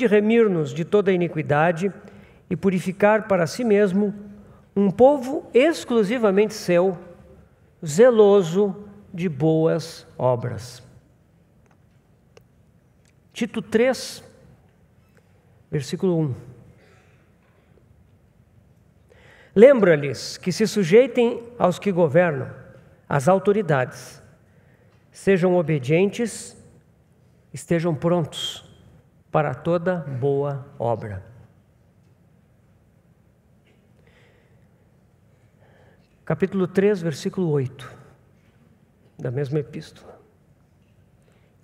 de remir-nos de toda iniquidade e purificar para si mesmo um povo exclusivamente seu, zeloso de boas obras. Tito 3, versículo 1. Lembra-lhes que se sujeitem aos que governam, às autoridades, sejam obedientes, estejam prontos para toda boa obra. Capítulo 3, versículo 8, da mesma epístola.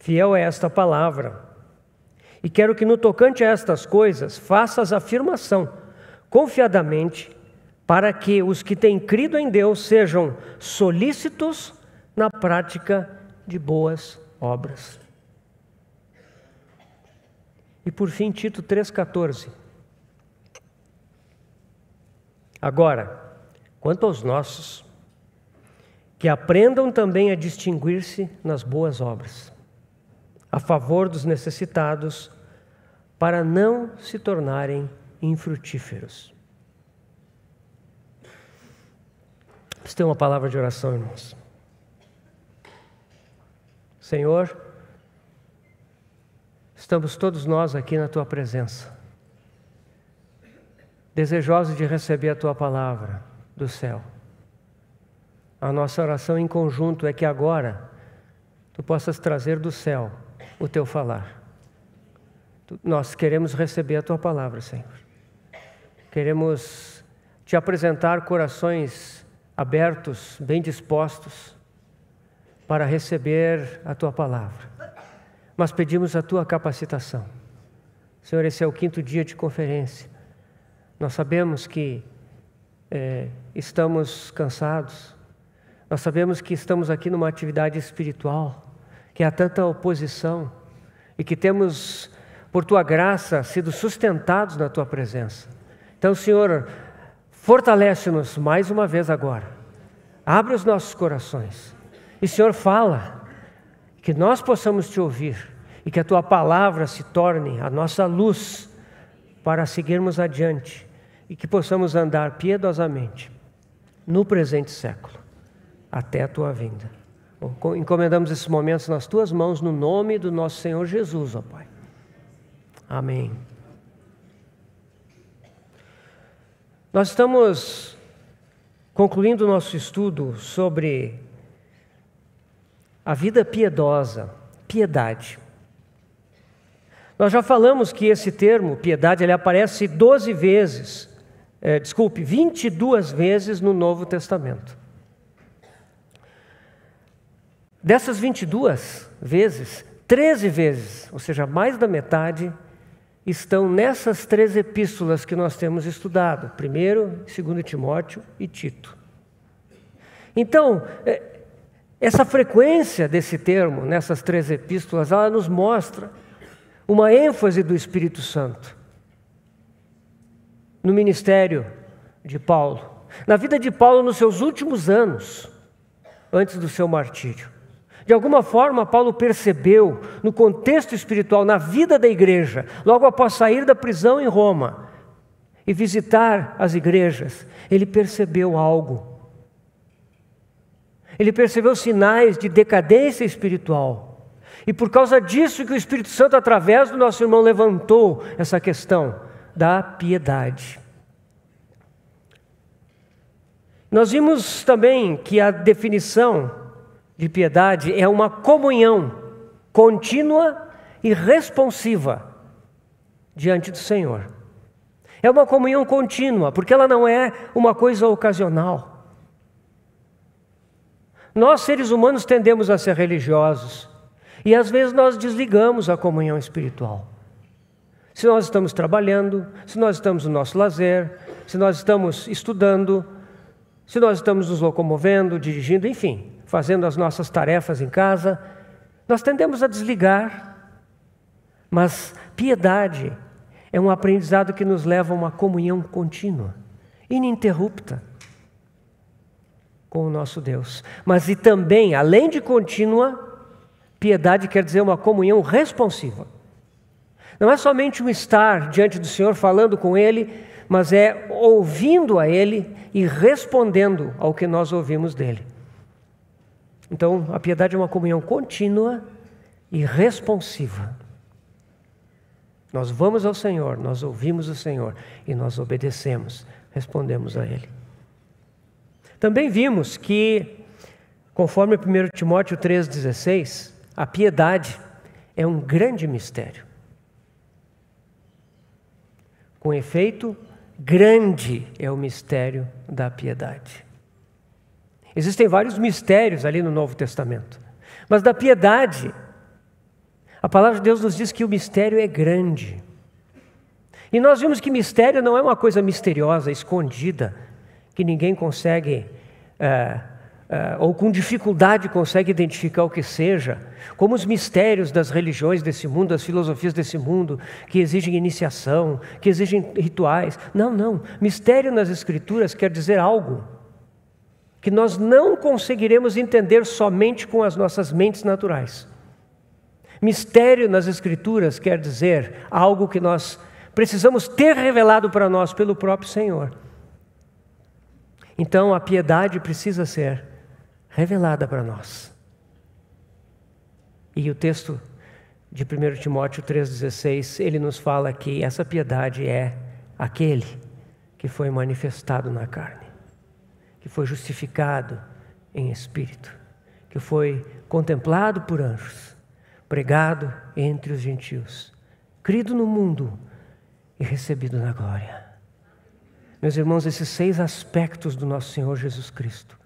Fiel é esta palavra, e quero que no tocante a estas coisas faças afirmação, confiadamente, para que os que têm crido em Deus sejam solícitos na prática de boas obras. E por fim, Tito 3,14. Agora, quanto aos nossos, que aprendam também a distinguir-se nas boas obras, a favor dos necessitados, para não se tornarem infrutíferos. Vamos ter uma palavra de oração, irmãos. Senhor, estamos todos nós aqui na Tua presença, desejosos de receber a Tua palavra do céu. A nossa oração em conjunto é que agora Tu possas trazer do céu o Teu falar. Nós queremos receber a Tua palavra, Senhor. Queremos Te apresentar corações abertos, bem dispostos para receber a Tua palavra. Mas pedimos a Tua capacitação. Senhor, esse é o 5º dia de conferência. Nós sabemos que estamos cansados. Nós sabemos que estamos aqui numa atividade espiritual, que há tanta oposição e que temos, por Tua graça, sido sustentados na Tua presença. Então, Senhor, fortalece-nos mais uma vez agora. Abre os nossos corações. E, Senhor, fala, que nós possamos Te ouvir e que a Tua palavra se torne a nossa luz para seguirmos adiante e que possamos andar piedosamente no presente século, até a Tua vinda. Encomendamos esses momentos nas Tuas mãos, no nome do nosso Senhor Jesus, ó Pai. Amém. Nós estamos concluindo o nosso estudo sobre a vida piedosa, piedade. Nós já falamos que esse termo, piedade, ele aparece 22 vezes no Novo Testamento. Dessas 22 vezes, 13 vezes, ou seja, mais da metade, estão nessas 3 epístolas que nós temos estudado, 1º, 2º Timóteo e Tito. Então, essa frequência desse termo, nessas 3 epístolas, ela nos mostra uma ênfase do Espírito Santo no ministério de Paulo, na vida de Paulo nos seus últimos anos, antes do seu martírio. De alguma forma, Paulo percebeu, no contexto espiritual, na vida da igreja, logo após sair da prisão em Roma e visitar as igrejas, ele percebeu algo. Ele percebeu sinais de decadência espiritual. E por causa disso que o Espírito Santo, através do nosso irmão, levantou essa questão da piedade. Nós vimos também que a definição de piedade é uma comunhão contínua e responsiva diante do Senhor. É uma comunhão contínua, porque ela não é uma coisa ocasional. Nós, seres humanos, tendemos a ser religiosos e às vezes nós desligamos a comunhão espiritual. Se nós estamos trabalhando, se nós estamos no nosso lazer, se nós estamos estudando, se nós estamos nos locomovendo, dirigindo, enfim, fazendo as nossas tarefas em casa, nós tendemos a desligar. Mas piedade é um aprendizado que nos leva a uma comunhão contínua, ininterrupta com o nosso Deus. Mas e também, além de contínua, piedade quer dizer uma comunhão responsiva. Não é somente um estar diante do Senhor falando com Ele, mas é ouvindo a Ele e respondendo ao que nós ouvimos dEle. Então, a piedade é uma comunhão contínua e responsiva. Nós vamos ao Senhor, nós ouvimos o Senhor e nós obedecemos, respondemos a Ele. Também vimos que, conforme 1 Timóteo 3,16, a piedade é um grande mistério. Com efeito, grande é o mistério da piedade. Existem vários mistérios ali no Novo Testamento, mas da piedade, a palavra de Deus nos diz que o mistério é grande. E nós vimos que mistério não é uma coisa misteriosa, escondida, que ninguém consegue, ou com dificuldade consegue identificar o que seja, como os mistérios das religiões desse mundo, das filosofias desse mundo, que exigem iniciação, que exigem rituais. Não. Mistério nas Escrituras quer dizer algo que nós não conseguiremos entender somente com as nossas mentes naturais. Mistério nas Escrituras quer dizer algo que nós precisamos ter revelado para nós pelo próprio Senhor. Então a piedade precisa ser revelada para nós. E o texto de 1 Timóteo 3,16, ele nos fala que essa piedade é aquele que foi manifestado na carne, que foi justificado em espírito, que foi contemplado por anjos, pregado entre os gentios, crido no mundo e recebido na glória. Meus irmãos, esses 6 aspectos do nosso Senhor Jesus Cristo,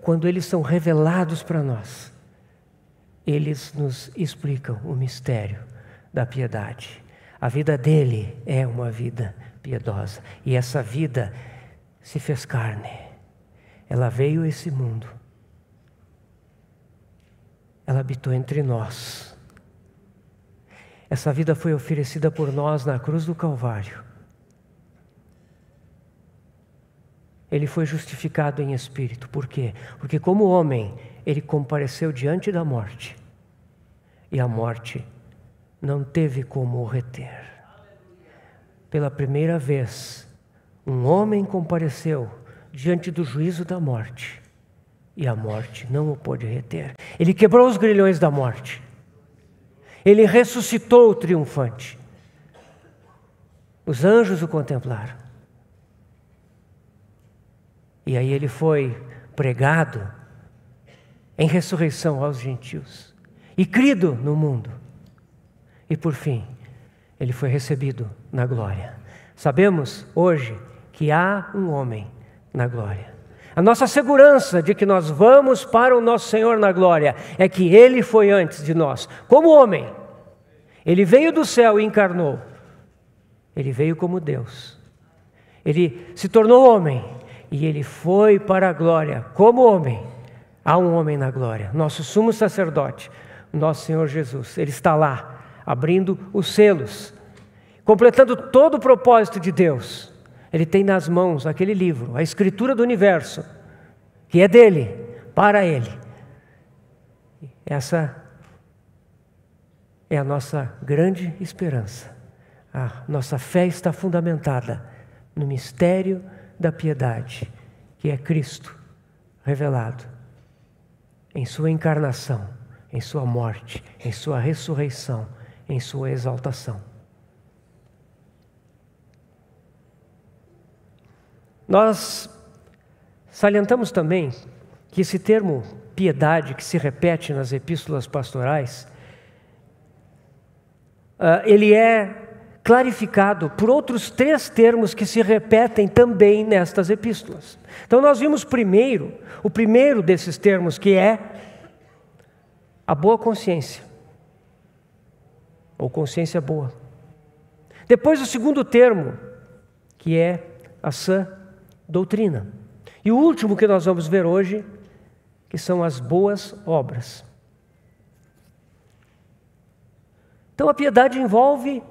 quando eles são revelados para nós, eles nos explicam o mistério da piedade. A vida dele é uma vida piedosa, e essa vida se fez carne. Ela veio a esse mundo. Ela habitou entre nós. Essa vida foi oferecida por nós na cruz do Calvário. Ele foi justificado em espírito. Por quê? Porque como homem, ele compareceu diante da morte. E a morte não teve como o reter. Pela primeira vez, um homem compareceu diante do juízo da morte. E a morte não o pôde reter. Ele quebrou os grilhões da morte. Ele ressuscitou triunfante. Os anjos o contemplaram. E aí ele foi pregado em ressurreição aos gentios e crido no mundo. E por fim, ele foi recebido na glória. Sabemos hoje que há um homem na glória. A nossa segurança de que nós vamos para o nosso Senhor na glória é que Ele foi antes de nós, como homem. Ele veio do céu e encarnou. Ele veio como Deus. Ele se tornou homem e Ele foi para a glória como homem. Há um homem na glória, nosso sumo sacerdote, nosso Senhor Jesus. Ele está lá, abrindo os selos, completando todo o propósito de Deus. Ele tem nas mãos aquele livro, a escritura do universo, que é dele, para ele. Essa é a nossa grande esperança. A nossa fé está fundamentada no mistério da piedade, que é Cristo revelado em sua encarnação, em sua morte, em sua ressurreição, em sua exaltação. Nós salientamos também que esse termo piedade, que se repete nas epístolas pastorais, ele é clarificado por outros 3 termos que se repetem também nestas epístolas. Então nós vimos o primeiro desses termos, que é a boa consciência, ou consciência boa. Depois o segundo termo, que é a sã doutrina. E o último que nós vamos ver hoje, que são as boas obras. Então a piedade envolve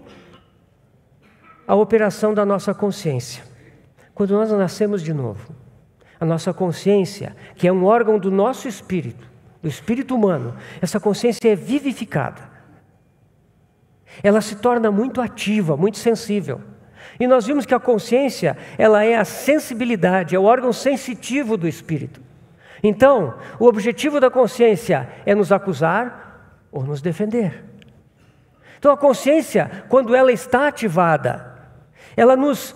a operação da nossa consciência. Quando nós nascemos de novo, a nossa consciência, que é um órgão do nosso espírito, do espírito humano, essa consciência é vivificada. ela se torna muito ativa, muito sensível. E nós vimos que a consciência, ela é a sensibilidade, é o órgão sensitivo do espírito. Então, o objetivo da consciência é nos acusar ou nos defender. Então, a consciência, quando ela está ativada, ela nos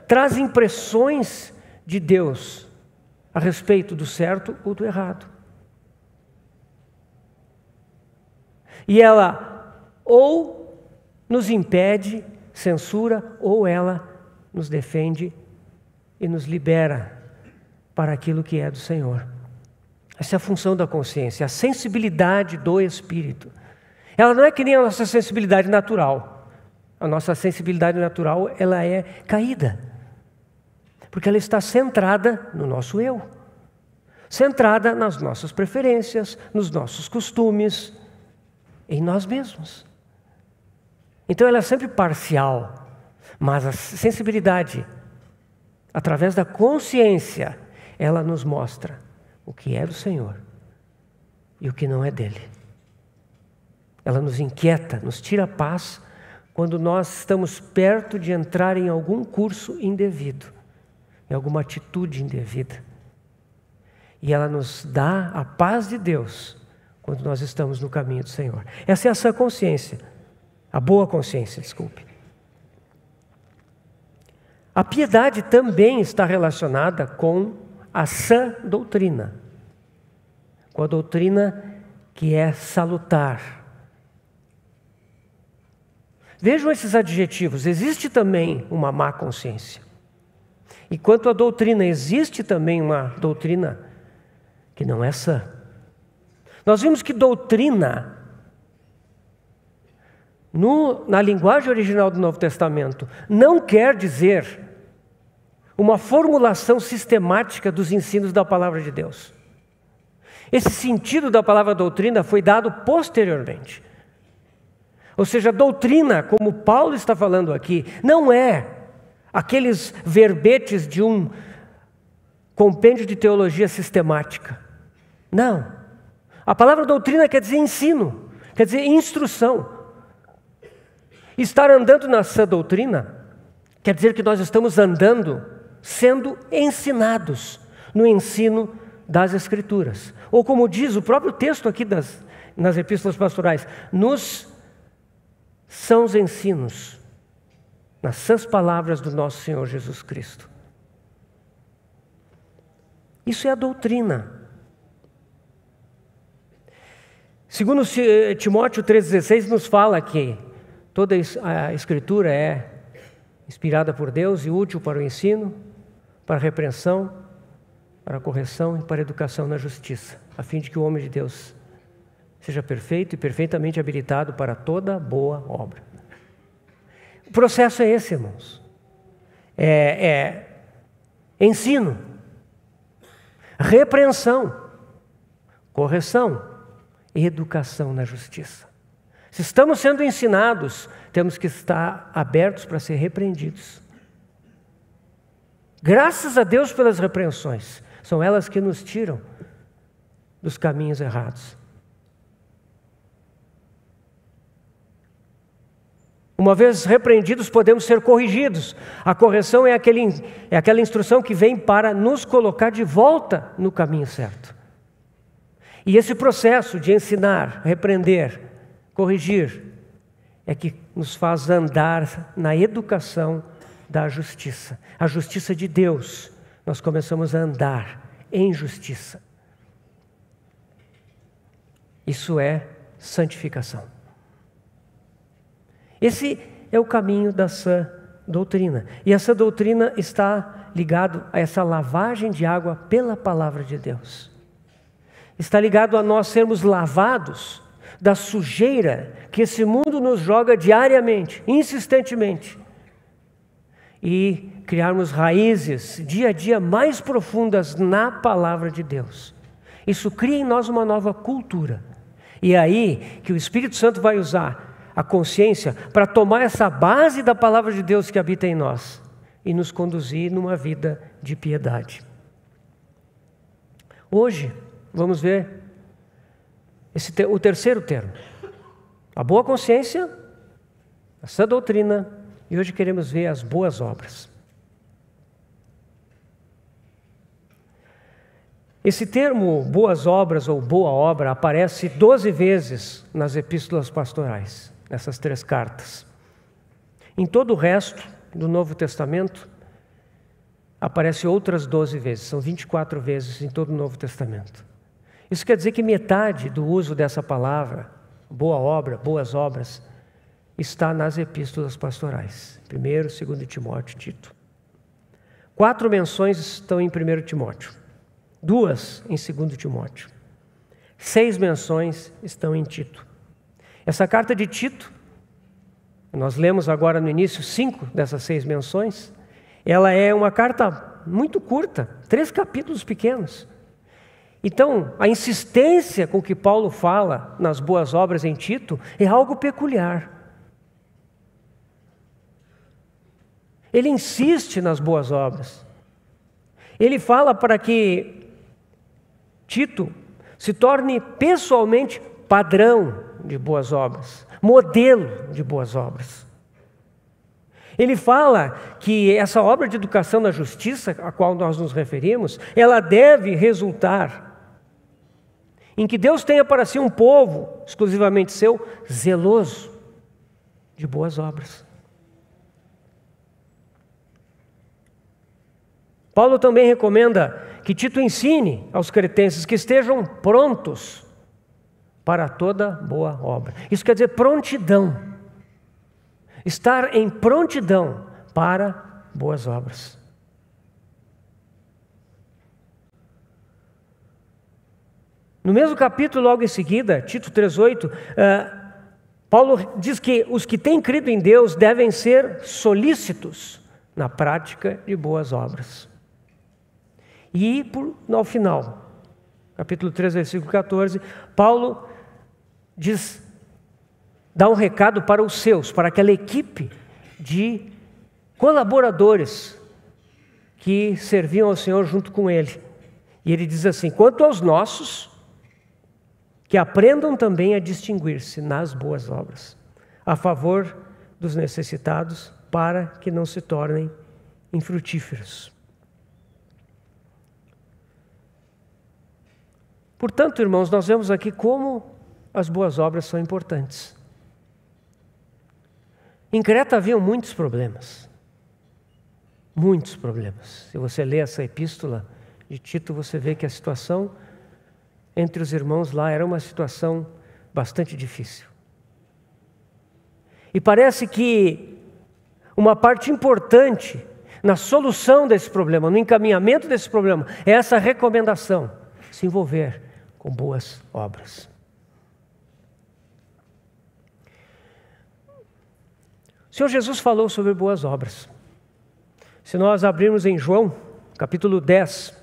traz impressões de Deus a respeito do certo ou do errado. E ela ou nos impede, censura, ou ela nos defende e nos libera para aquilo que é do Senhor. Essa é a função da consciência, a sensibilidade do espírito. Ela não é que nem a nossa sensibilidade natural. A nossa sensibilidade natural, ela é caída. Porque ela está centrada no nosso eu. Centrada nas nossas preferências, nos nossos costumes, em nós mesmos. Então ela é sempre parcial. Mas a sensibilidade, através da consciência, ela nos mostra o que é do Senhor e o que não é dele. Ela nos inquieta, nos tira a paz quando nós estamos perto de entrar em algum curso indevido, em alguma atitude indevida. E ela nos dá a paz de Deus quando nós estamos no caminho do Senhor. Essa é a sã consciência, a boa consciência, desculpe. A piedade também está relacionada com a sã doutrina, com a doutrina que é salutar. Vejam esses adjetivos. Existe também uma má consciência. E quanto à doutrina, existe também uma doutrina que não é sã. Nós vimos que doutrina, na linguagem original do Novo Testamento, não quer dizer uma formulação sistemática dos ensinos da palavra de Deus. Esse sentido da palavra doutrina foi dado posteriormente. Ou seja, a doutrina, como Paulo está falando aqui, não é aqueles verbetes de um compêndio de teologia sistemática. Não. A palavra doutrina quer dizer ensino, quer dizer instrução. Estar andando na sã doutrina quer dizer que nós estamos andando, sendo ensinados no ensino das Escrituras. Ou como diz o próprio texto aqui nas epístolas pastorais, nos sãos ensinos, nas sãs palavras do nosso Senhor Jesus Cristo. Isso é a doutrina. Segundo Timóteo 3,16 nos fala que toda a Escritura é inspirada por Deus e útil para o ensino, para a repreensão, para a correção e para a educação na justiça, a fim de que o homem de Deus seja perfeito e perfeitamente habilitado para toda boa obra. O processo é esse, irmãos. É ensino, repreensão, correção e educação na justiça. Se estamos sendo ensinados, temos que estar abertos para ser repreendidos. Graças a Deus pelas repreensões. São elas que nos tiram dos caminhos errados. Uma vez repreendidos, podemos ser corrigidos. A correção é aquela instrução que vem para nos colocar de volta no caminho certo. E esse processo de ensinar, repreender, corrigir, é que nos faz andar na educação da justiça. A justiça de Deus, nós começamos a andar em justiça. Isso é santificação. Esse é o caminho da sã doutrina. E essa doutrina está ligado a essa lavagem de água pela palavra de Deus. Está ligado a nós sermos lavados da sujeira que esse mundo nos joga diariamente, insistentemente. E criarmos raízes dia a dia mais profundas na palavra de Deus. Isso cria em nós uma nova cultura. E é aí que o Espírito Santo vai usar a consciência para tomar essa base da palavra de Deus que habita em nós e nos conduzir numa vida de piedade. Hoje, vamos ver o terceiro termo. A boa consciência a sã doutrina, e hoje queremos ver as boas obras. Esse termo boas obras ou boa obra aparece 12 vezes nas epístolas pastorais, nessas 3 cartas. Em todo o resto do Novo Testamento, aparece outras 12 vezes, são 24 vezes em todo o Novo Testamento. Isso quer dizer que metade do uso dessa palavra, boa obra, boas obras, está nas epístolas pastorais. 1º, 2º Timóteo e Tito. 4 menções estão em 1 Timóteo. 2 em 2 Timóteo. 6 menções estão em Tito. Essa carta de Tito, nós lemos agora no início 5 dessas 6 menções, ela é uma carta muito curta, 3 capítulos pequenos. Então, a insistência com que Paulo fala nas boas obras em Tito é algo peculiar. Ele insiste nas boas obras. Ele fala para que Tito se torne pessoalmente padrão de boas obras, modelo de boas obras. Ele fala que essa obra de educação na justiça, a qual nós nos referimos, ela deve resultar em que Deus tenha para si um povo exclusivamente seu, zeloso de boas obras. Paulo também recomenda que Tito ensine aos cretenses que estejam prontos para toda boa obra. Isso quer dizer prontidão. Estar em prontidão para boas obras. No mesmo capítulo, logo em seguida, Tito 3,8, Paulo diz que os que têm crido em Deus devem ser solícitos na prática de boas obras. E, no final, capítulo 3, versículo 14, Paulo dá um recado para os seus, para aquela equipe de colaboradores que serviam ao Senhor junto com ele. E ele diz assim: quanto aos nossos, que aprendam também a distinguir-se nas boas obras, a favor dos necessitados, para que não se tornem infrutíferos. Portanto, irmãos, nós vemos aqui como as boas obras são importantes. Em Creta haviam muitos problemas. Muitos problemas. Se você lê essa epístola de Tito, você vê que a situação entre os irmãos lá era uma situação bastante difícil. E parece que uma parte importante na solução desse problema, no encaminhamento desse problema, é essa recomendação, se envolver com boas obras. O Senhor Jesus falou sobre boas obras. Se nós abrirmos em João, capítulo 10,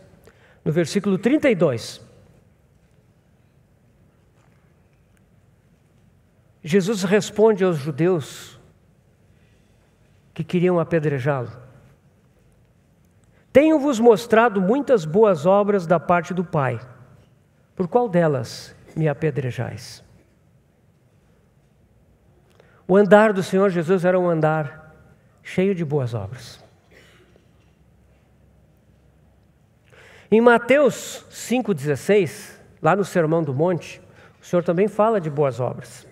no versículo 32, Jesus responde aos judeus que queriam apedrejá-lo: tenho-vos mostrado muitas boas obras da parte do Pai, por qual delas me apedrejais? O andar do Senhor Jesus era um andar cheio de boas obras. Em Mateus 5,16, lá no Sermão do Monte, o Senhor também fala de boas obras.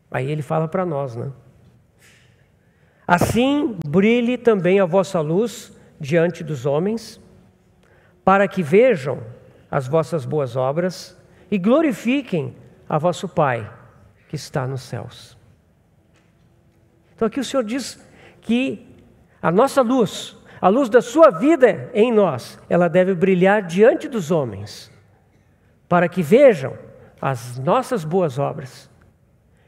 Aí ele fala para nós, né? Assim brilhe também a vossa luz diante dos homens, para que vejam as vossas boas obras e glorifiquem a vosso Pai que está nos céus. Então aqui o Senhor diz que a nossa luz, a luz da sua vida em nós, ela deve brilhar diante dos homens, para que vejam as nossas boas obras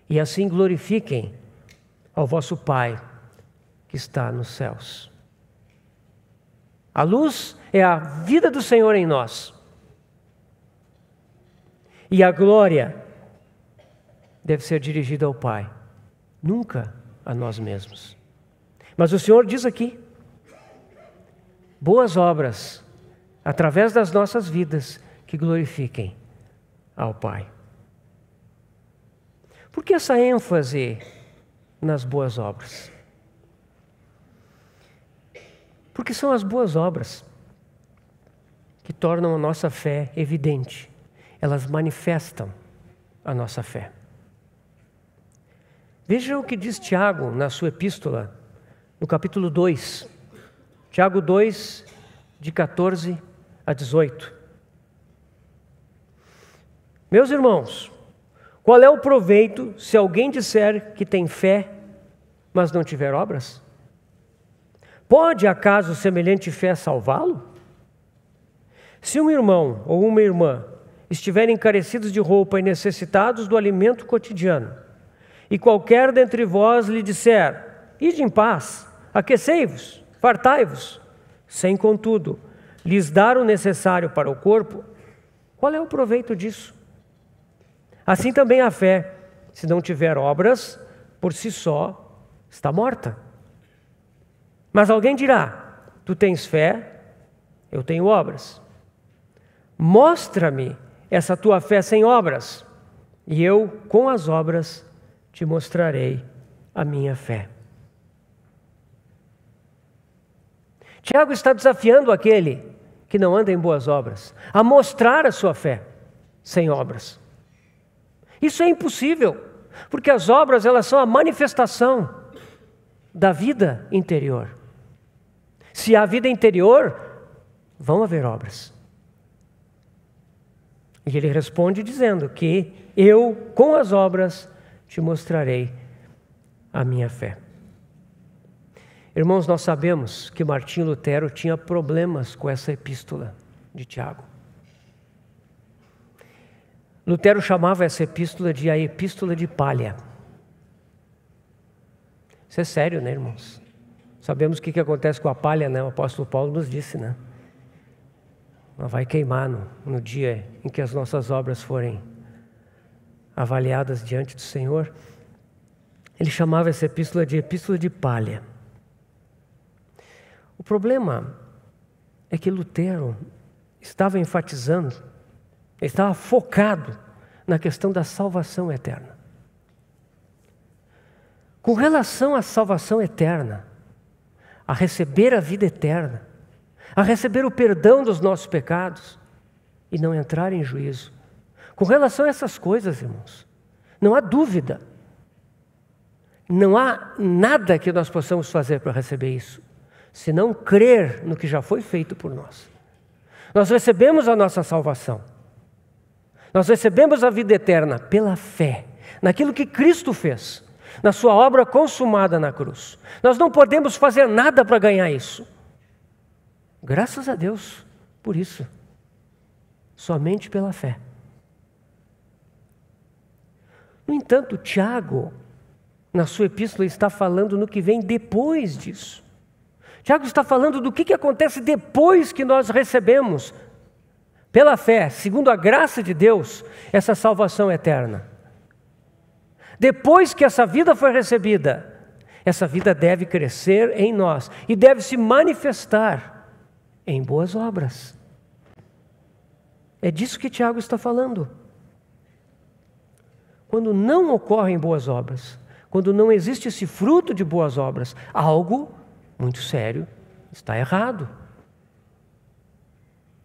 e assim glorifiquem ao vosso Pai que está nos céus. A luz é a vida do Senhor em nós. E a glória deve ser dirigida ao Pai, nunca a nós mesmos. Mas o Senhor diz aqui: boas obras, através das nossas vidas, que glorifiquem ao Pai. Por que essa ênfase nas boas obras. Porque são as boas obras que tornam a nossa fé evidente. Elas manifestam a nossa fé. Veja o que diz Tiago na sua epístola, no capítulo 2. Tiago 2, de 14 a 18. Meus irmãos, qual é o proveito se alguém disser que tem fé, mas não tiver obras? Pode acaso semelhante fé salvá-lo? Se um irmão ou uma irmã estiverem carecidos de roupa e necessitados do alimento cotidiano, e qualquer dentre vós lhe disser, ide em paz, aquecei-vos, fartai-vos, sem contudo lhes dar o necessário para o corpo, qual é o proveito disso? Assim também a fé, se não tiver obras, por si só está morta. Mas alguém dirá, tu tens fé, eu tenho obras. Mostra-me essa tua fé sem obras, e eu, com as obras, te mostrarei a minha fé. Tiago está desafiando aquele que não anda em boas obras a mostrar a sua fé sem obras. Isso é impossível, porque as obras elas são a manifestação da vida interior. Se há vida interior, vão haver obras. E ele responde dizendo que eu, com as obras, te mostrarei a minha fé. Irmãos, nós sabemos que Martinho Lutero tinha problemas com essa epístola de Tiago. Lutero chamava essa epístola de a epístola de palha. Isso é sério, né, irmãos? Sabemos o que acontece com a palha, né? O apóstolo Paulo nos disse, né? Ela vai queimar no dia em que as nossas obras forem avaliadas diante do Senhor. Ele chamava essa epístola de palha. O problema é que Lutero estava enfatizando, estava focado na questão da salvação eterna. Com relação à salvação eterna, a receber a vida eterna, a receber o perdão dos nossos pecados e não entrar em juízo. Com relação a essas coisas, irmãos, não há dúvida, não há nada que nós possamos fazer para receber isso, senão crer no que já foi feito por nós. Nós recebemos a nossa salvação, nós recebemos a vida eterna pela fé, naquilo que Cristo fez, na sua obra consumada na cruz. Nós não podemos fazer nada para ganhar isso. Graças a Deus por isso, somente pela fé. No entanto, Tiago, na sua epístola, está falando no que vem depois disso. Tiago está falando do que acontece depois que nós recebemos, pela fé, segundo a graça de Deus, essa salvação eterna. Depois que essa vida foi recebida, essa vida deve crescer em nós e deve se manifestar em boas obras. É disso que Tiago está falando. Quando não ocorrem boas obras, quando não existe esse fruto de boas obras, algo muito sério está errado.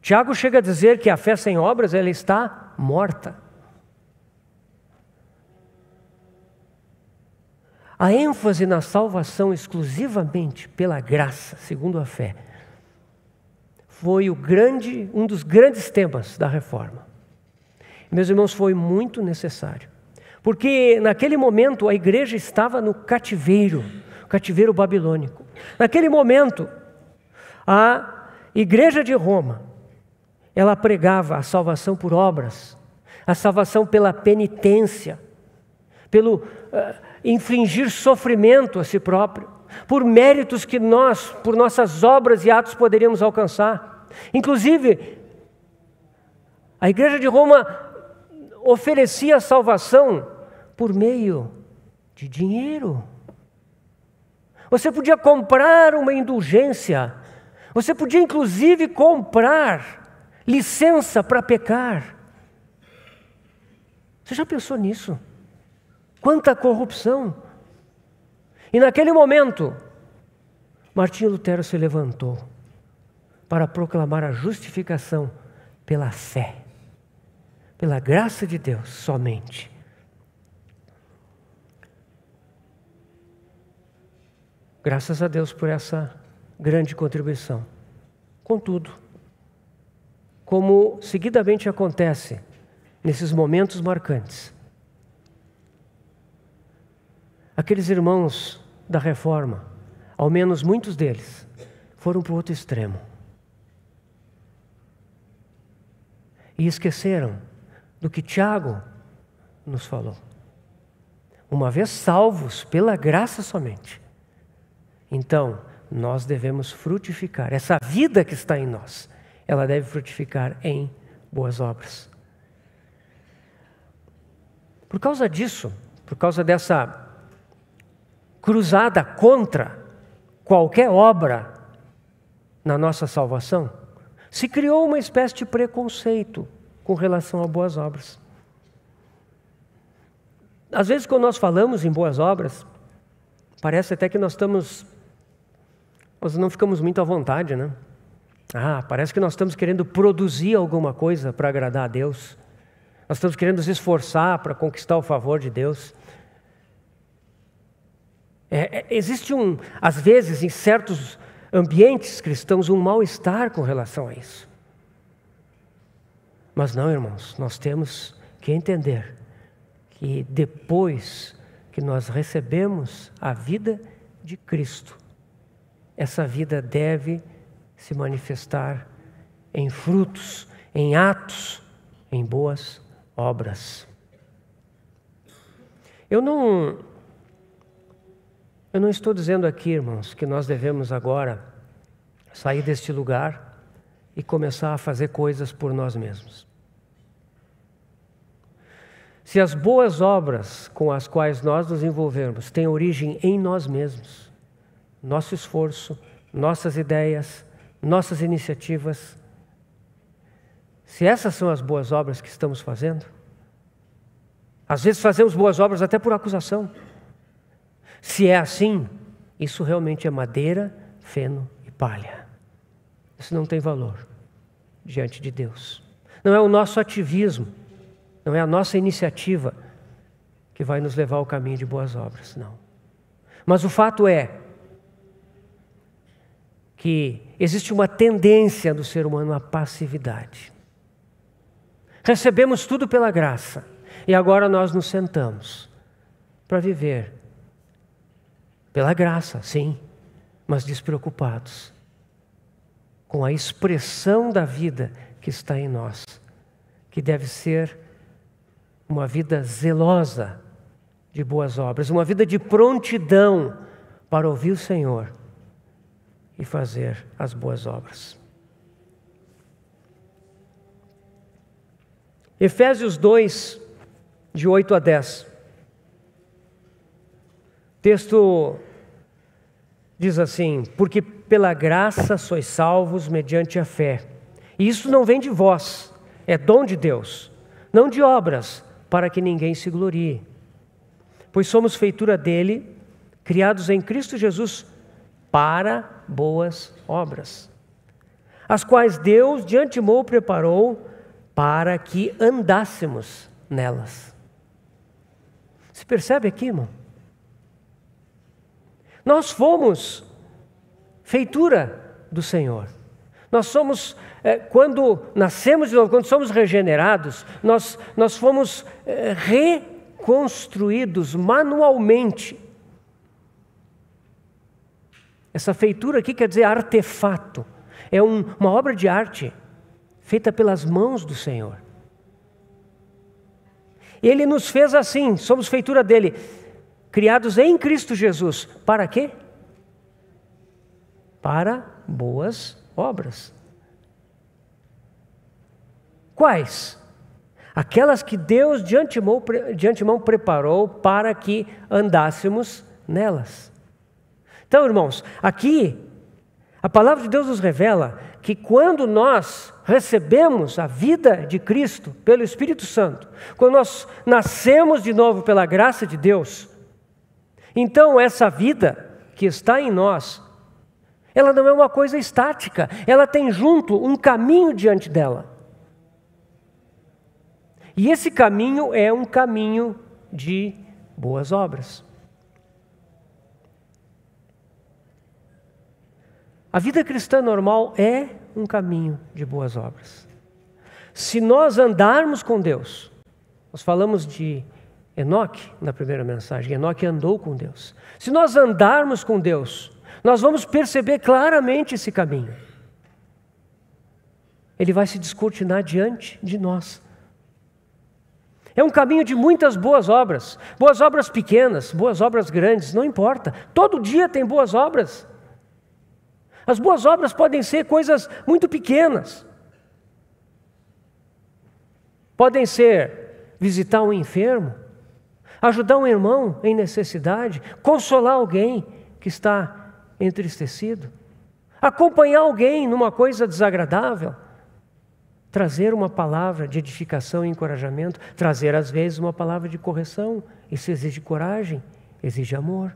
Tiago chega a dizer que a fé sem obras, ela está morta. A ênfase na salvação exclusivamente pela graça, segundo a fé, foi um dos grandes temas da Reforma. Meus irmãos, foi muito necessário, porque naquele momento a igreja estava no cativeiro babilônico. Naquele momento, a igreja de Roma, ela pregava a salvação por obras, a salvação pela penitência, pelo infligir sofrimento a si próprio, por méritos que nós, por nossas obras e atos, poderíamos alcançar. Inclusive, a igreja de Roma oferecia a salvação por meio de dinheiro. Você podia comprar uma indulgência, você podia inclusive comprar licença para pecar. Você já pensou nisso? Quanta corrupção! E naquele momento, Martinho Lutero se levantou para proclamar a justificação pela fé, pela graça de Deus somente. Graças a Deus por essa grande contribuição. Contudo, como seguidamente acontece nesses momentos marcantes, aqueles irmãos da Reforma, ao menos muitos deles, foram para o outro extremo. E esqueceram do que Tiago nos falou. Uma vez salvos pela graça somente, então nós devemos frutificar. Essa vida que está em nós, ela deve frutificar em boas obras. Por causa disso, por causa dessa cruzada contra qualquer obra na nossa salvação, se criou uma espécie de preconceito com relação a boas obras. Às vezes, quando nós falamos em boas obras, parece até que nós não ficamos muito à vontade, né? Parece que nós estamos querendo produzir alguma coisa para agradar a Deus. Nós estamos querendo nos esforçar para conquistar o favor de Deus. Existe às vezes, em certos ambientes cristãos, um mal-estar com relação a isso. Mas não, irmãos, nós temos que entender que depois que nós recebemos a vida de Cristo, essa vida deve se manifestar em frutos, em atos, em boas obras. Eu não estou dizendo aqui, irmãos, que nós devemos agora sair deste lugar e começar a fazer coisas por nós mesmos. Se as boas obras com as quais nós nos envolvermos têm origem em nós mesmos, nosso esforço, nossas ideias, nossas iniciativas, se essas são as boas obras que estamos fazendo, às vezes fazemos boas obras até por acusação. Se é assim, isso realmente é madeira, feno e palha. Isso não tem valor diante de Deus. Não é o nosso ativismo, não é a nossa iniciativa que vai nos levar ao caminho de boas obras, não. Mas o fato é que existe uma tendência do ser humano à passividade. Recebemos tudo pela graça e agora nós nos sentamos para viver pela graça, sim, mas despreocupados com a expressão da vida que está em nós, que deve ser uma vida zelosa de boas obras, uma vida de prontidão para ouvir o Senhor e fazer as boas obras. Efésios 2, de 8 a 10. O texto diz assim: porque pela graça sois salvos mediante a fé. E isso não vem de vós, é dom de Deus, não de obras, para que ninguém se glorie. Pois somos feitura dele, criados em Cristo Jesus para boas obras, as quais Deus de antemão preparou para que andássemos nelas. Se percebe aqui, irmão? Nós fomos feitura do Senhor. Nós somos, quando nascemos de novo, quando somos regenerados, nós fomos reconstruídos manualmente. Essa feitura aqui quer dizer artefato. É uma obra de arte feita pelas mãos do Senhor. Ele nos fez assim, somos feitura dele, criados em Cristo Jesus. Para quê? Para boas obras. Quais? Aquelas que Deus de antemão preparou para que andássemos nelas. Então, irmãos, aqui a palavra de Deus nos revela que quando nós recebemos a vida de Cristo pelo Espírito Santo, quando nós nascemos de novo pela graça de Deus, Então, essa vida que está em nós, ela não é uma coisa estática, ela tem junto um caminho diante dela. E esse caminho é um caminho de boas obras. A vida cristã normal é um caminho de boas obras. Se nós andarmos com Deus, nós falamos de Enoque na primeira mensagem, Enoque andou com Deus. Se nós andarmos com Deus, nós vamos perceber claramente esse caminho. Ele vai se descortinar diante de nós. É um caminho de muitas boas obras pequenas, boas obras grandes, não importa. Todo dia tem boas obras. As boas obras podem ser coisas muito pequenas. Podem ser visitar um enfermo, ajudar um irmão em necessidade, consolar alguém que está entristecido, acompanhar alguém numa coisa desagradável, trazer uma palavra de edificação e encorajamento, trazer às vezes uma palavra de correção. Isso exige coragem, exige amor.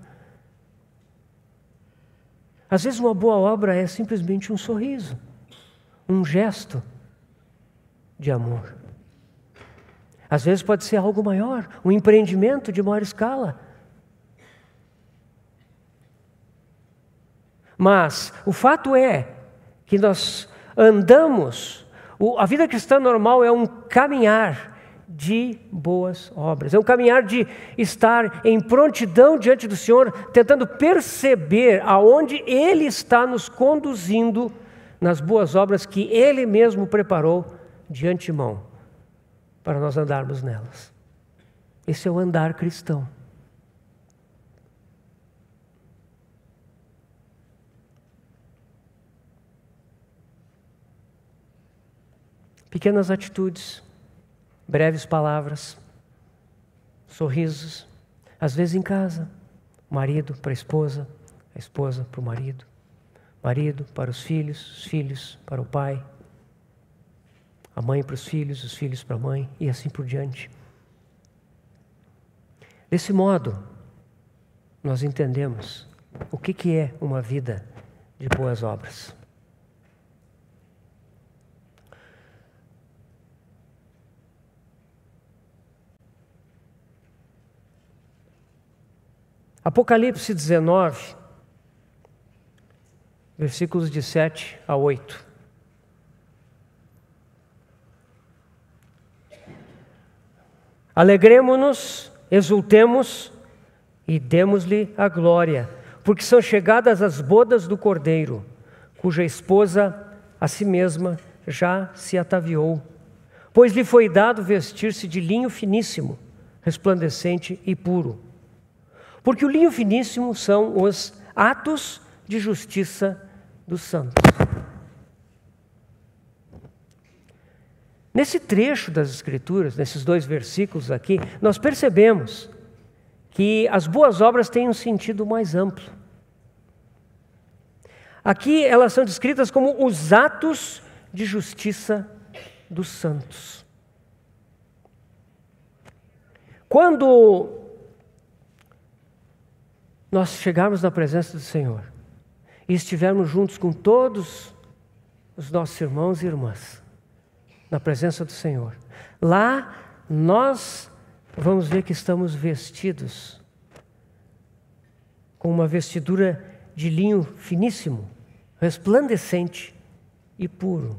Às vezes uma boa obra é simplesmente um sorriso, um gesto de amor. Às vezes pode ser algo maior, um empreendimento de maior escala. Mas o fato é que nós andamos, a vida cristã normal é um caminhar de boas obras, é um caminhar de estar em prontidão diante do Senhor, tentando perceber aonde Ele está nos conduzindo nas boas obras que Ele mesmo preparou de antemão, para nós andarmos nelas. Esse é o andar cristão. Pequenas atitudes, breves palavras, sorrisos, às vezes em casa, marido para a esposa para o marido para os filhos para o pai, a mãe para os filhos para a mãe, e assim por diante. Desse modo, nós entendemos o que é uma vida de boas obras. Apocalipse 19, versículos de 7 a 8. Alegremo-nos, exultemos e demos-lhe a glória, porque são chegadas as bodas do Cordeiro, cuja esposa a si mesma já se ataviou. Pois lhe foi dado vestir-se de linho finíssimo, resplandecente e puro. Porque o linho finíssimo são os atos de justiça dos santos. Nesse trecho das Escrituras, nesses 2 versículos aqui, nós percebemos que as boas obras têm um sentido mais amplo. Aqui elas são descritas como os atos de justiça dos santos. Quando nós chegarmos na presença do Senhor e estivermos juntos com todos os nossos irmãos e irmãs, na presença do Senhor, lá nós vamos ver que estamos vestidos com uma vestidura de linho finíssimo, resplandecente e puro.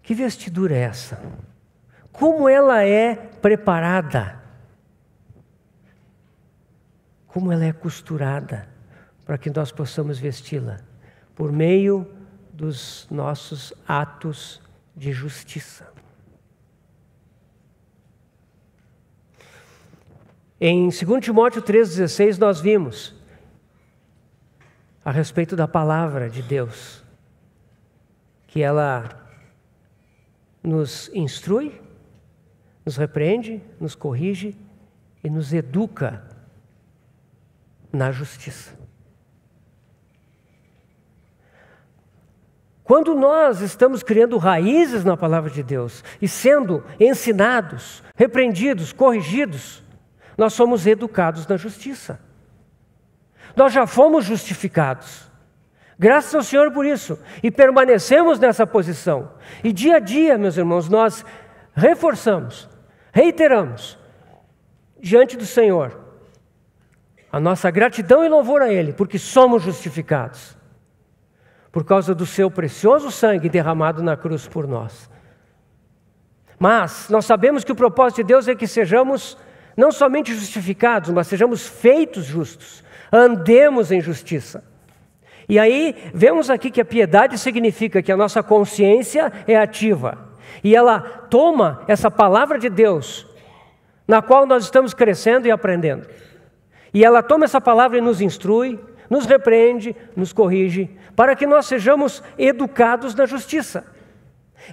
Que vestidura é essa? Como ela é preparada? Como ela é costurada para que nós possamos vesti-la? Por meio dos nossos atos de justiça. Em 2 Timóteo 3,16 nós vimos a respeito da palavra de Deus, que ela nos instrui, nos repreende, nos corrige e nos educa na justiça. Quando nós estamos criando raízes na palavra de Deus e sendo ensinados, repreendidos, corrigidos, nós somos educados na justiça. Nós já fomos justificados. Graças ao Senhor por isso. E permanecemos nessa posição. E dia a dia, meus irmãos, nós reforçamos, reiteramos diante do Senhor a nossa gratidão e louvor a Ele, porque somos justificados por causa do seu precioso sangue derramado na cruz por nós. Mas nós sabemos que o propósito de Deus é que sejamos não somente justificados, mas sejamos feitos justos, andemos em justiça. E aí vemos aqui que a piedade significa que a nossa consciência é ativa, e ela toma essa palavra de Deus, na qual nós estamos crescendo e aprendendo. E ela toma essa palavra e nos instrui, nos repreende, nos corrige, para que nós sejamos educados na justiça.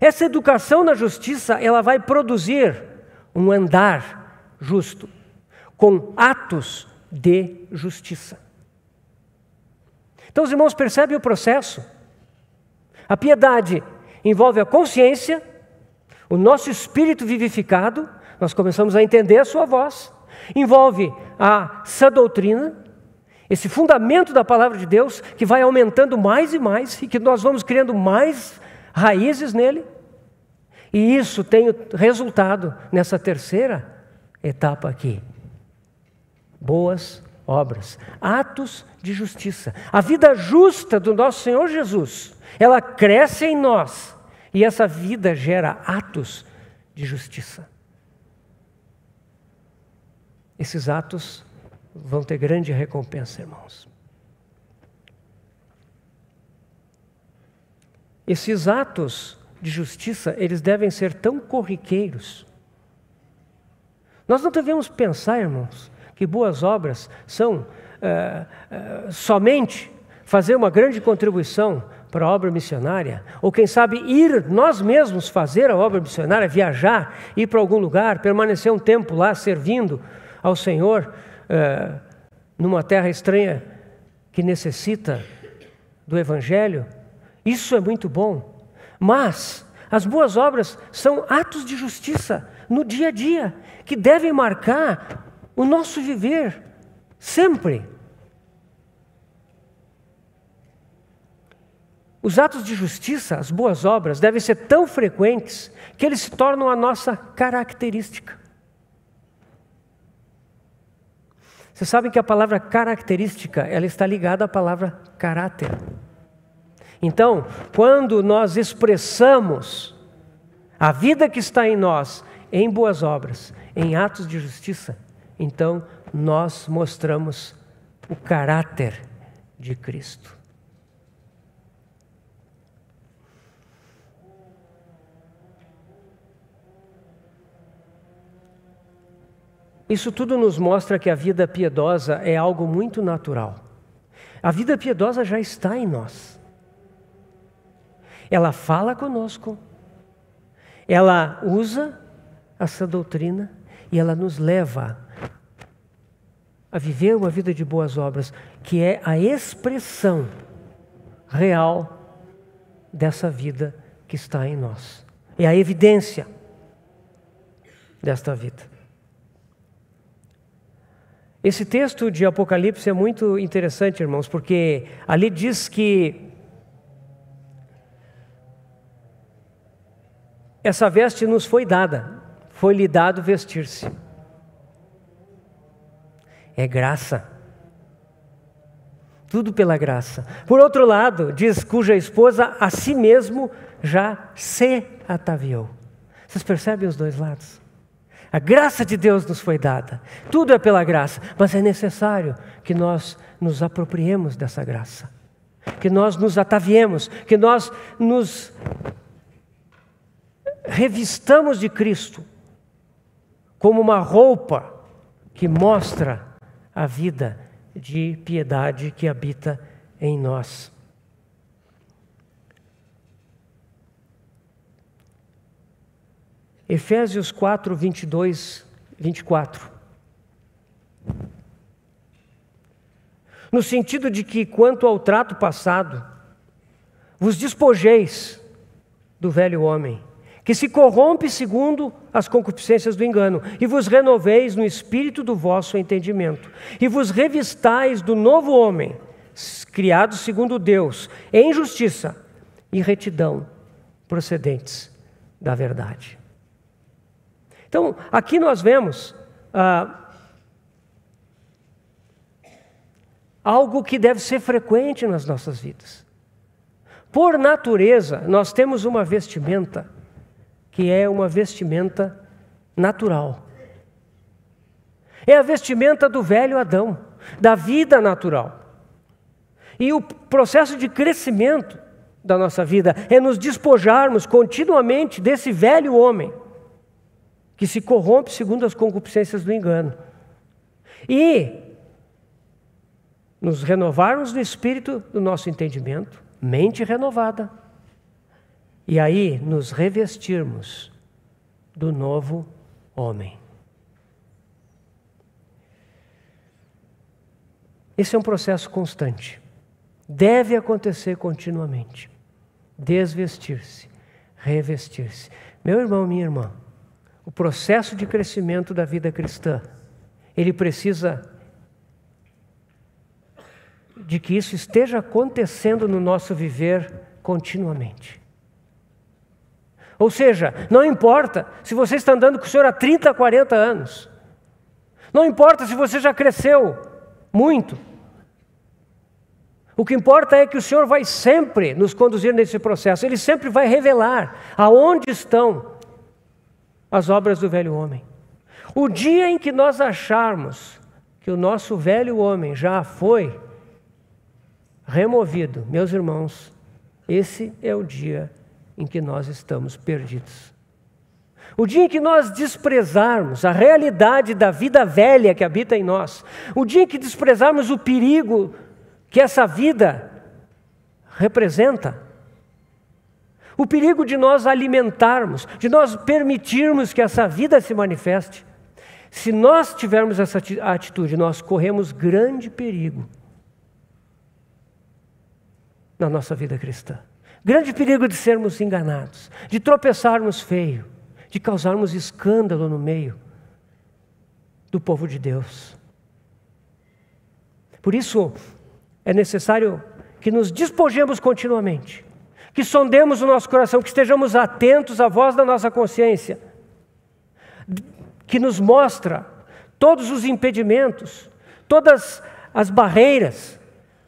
Essa educação na justiça, ela vai produzir um andar justo, com atos de justiça. Então os irmãos percebem o processo? A piedade envolve a consciência, o nosso espírito vivificado, nós começamos a entender a sua voz, envolve a sã doutrina, esse fundamento da palavra de Deus, que vai aumentando mais e mais, e que nós vamos criando mais raízes nele, e isso tem resultado nessa terceira etapa aqui. Boas obras, atos de justiça. A vida justa do nosso Senhor Jesus, ela cresce em nós, e essa vida gera atos de justiça. Esses atos vão ter grande recompensa, irmãos. Esses atos de justiça, eles devem ser tão corriqueiros. Nós não devemos pensar, irmãos, que boas obras são somente fazer uma grande contribuição para a obra missionária, ou quem sabe ir nós mesmos fazer a obra missionária, viajar, ir para algum lugar, permanecer um tempo lá servindo ao Senhor, numa terra estranha que necessita do Evangelho. Isso é muito bom, mas as boas obras são atos de justiça no dia a dia, que devem marcar o nosso viver, sempre. Os atos de justiça, as boas obras, devem ser tão frequentes que eles se tornam a nossa característica. Vocês sabem que a palavra característica, ela está ligada à palavra caráter. Então, quando nós expressamos a vida que está em nós, em boas obras, em atos de justiça, então nós mostramos o caráter de Cristo. Isso tudo nos mostra que a vida piedosa é algo muito natural. A vida piedosa já está em nós. Ela fala conosco, ela usa essa doutrina e ela nos leva a viver uma vida de boas obras, que é a expressão real dessa vida que está em nós. É a evidência desta vida. Esse texto de Apocalipse é muito interessante, irmãos, porque ali diz que essa veste nos foi dada, foi-lhe dado vestir-se. É graça. Tudo pela graça. Por outro lado, diz cuja esposa a si mesmo já se ataviou. Vocês percebem os dois lados? A graça de Deus nos foi dada. Tudo é pela graça, mas é necessário que nós nos apropriemos dessa graça. Que nós nos ataviemos, que nós nos revistamos de Cristo como uma roupa que mostra a vida de piedade que habita em nós. Efésios 4, 22, 24. No sentido de que, quanto ao trato passado, vos despojeis do velho homem, que se corrompe segundo as concupiscências do engano, e vos renoveis no espírito do vosso entendimento, e vos revistais do novo homem, criado segundo Deus, em justiça e retidão, procedentes da verdade. Então, aqui nós vemos algo que deve ser frequente nas nossas vidas. Por natureza, nós temos uma vestimenta que é uma vestimenta natural. É a vestimenta do velho Adão, da vida natural. E o processo de crescimento da nossa vida é nos despojarmos continuamente desse velho homem, que se corrompe segundo as concupiscências do engano. E nos renovarmos no espírito do nosso entendimento, mente renovada, e aí nos revestirmos do novo homem. Esse é um processo constante. Deve acontecer continuamente. Desvestir-se, revestir-se. Meu irmão, minha irmã, o processo de crescimento da vida cristã, ele precisa de que isso esteja acontecendo no nosso viver continuamente. Ou seja, não importa se você está andando com o Senhor há 30, 40 anos. Não importa se você já cresceu muito. O que importa é que o Senhor vai sempre nos conduzir nesse processo. Ele sempre vai revelar aonde estão as obras do velho homem. O dia em que nós acharmos que o nosso velho homem já foi removido, meus irmãos, esse é o dia em que nós estamos perdidos. O dia em que nós desprezarmos a realidade da vida velha que habita em nós, o dia em que desprezarmos o perigo que essa vida representa, o perigo de nós alimentarmos, de nós permitirmos que essa vida se manifeste, se nós tivermos essa atitude, nós corremos grande perigo na nossa vida cristã. Grande perigo de sermos enganados, de tropeçarmos feio, de causarmos escândalo no meio do povo de Deus. Por isso, é necessário que nos despojemos continuamente, que sondemos o nosso coração, que estejamos atentos à voz da nossa consciência, que nos mostra todos os impedimentos, todas as barreiras,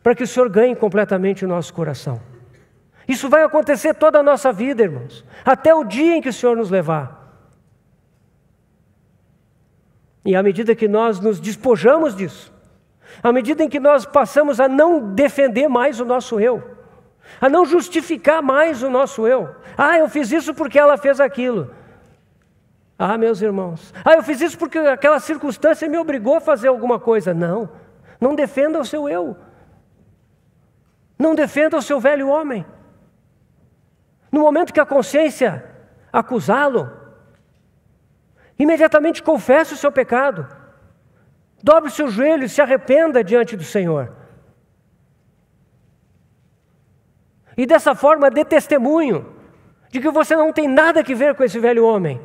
para que o Senhor ganhe completamente o nosso coração. Isso vai acontecer toda a nossa vida, irmãos, até o dia em que o Senhor nos levar. E à medida que nós nos despojamos disso, à medida em que nós passamos a não defender mais o nosso eu, a não justificar mais o nosso eu. Eu fiz isso porque ela fez aquilo. Meus irmãos, eu fiz isso porque aquela circunstância me obrigou a fazer alguma coisa. Não defenda o seu eu. Não defenda o seu velho homem. No momento que a consciência acusá-lo, imediatamente confesse o seu pecado. Dobre o seu joelho e se arrependa diante do Senhor. E dessa forma dê testemunho de que você não tem nada a ver com esse velho homem.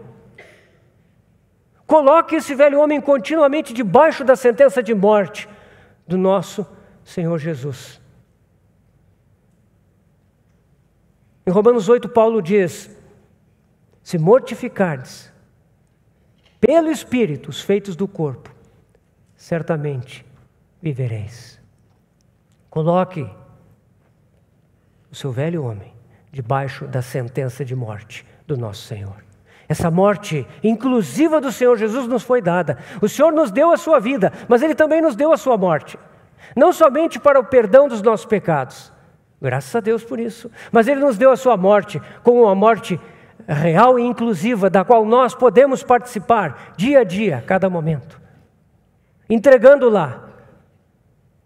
Coloque esse velho homem continuamente debaixo da sentença de morte do nosso Senhor Jesus. Em Romanos 8, Paulo diz: se mortificardes pelo Espírito os feitos do corpo, certamente vivereis. Coloque o seu velho homem debaixo da sentença de morte do nosso Senhor. Essa morte inclusiva do Senhor Jesus nos foi dada. O Senhor nos deu a sua vida, mas Ele também nos deu a sua morte. Não somente para o perdão dos nossos pecados, graças a Deus por isso, mas Ele nos deu a sua morte como uma morte real e inclusiva, da qual nós podemos participar dia a dia, a cada momento, entregando lá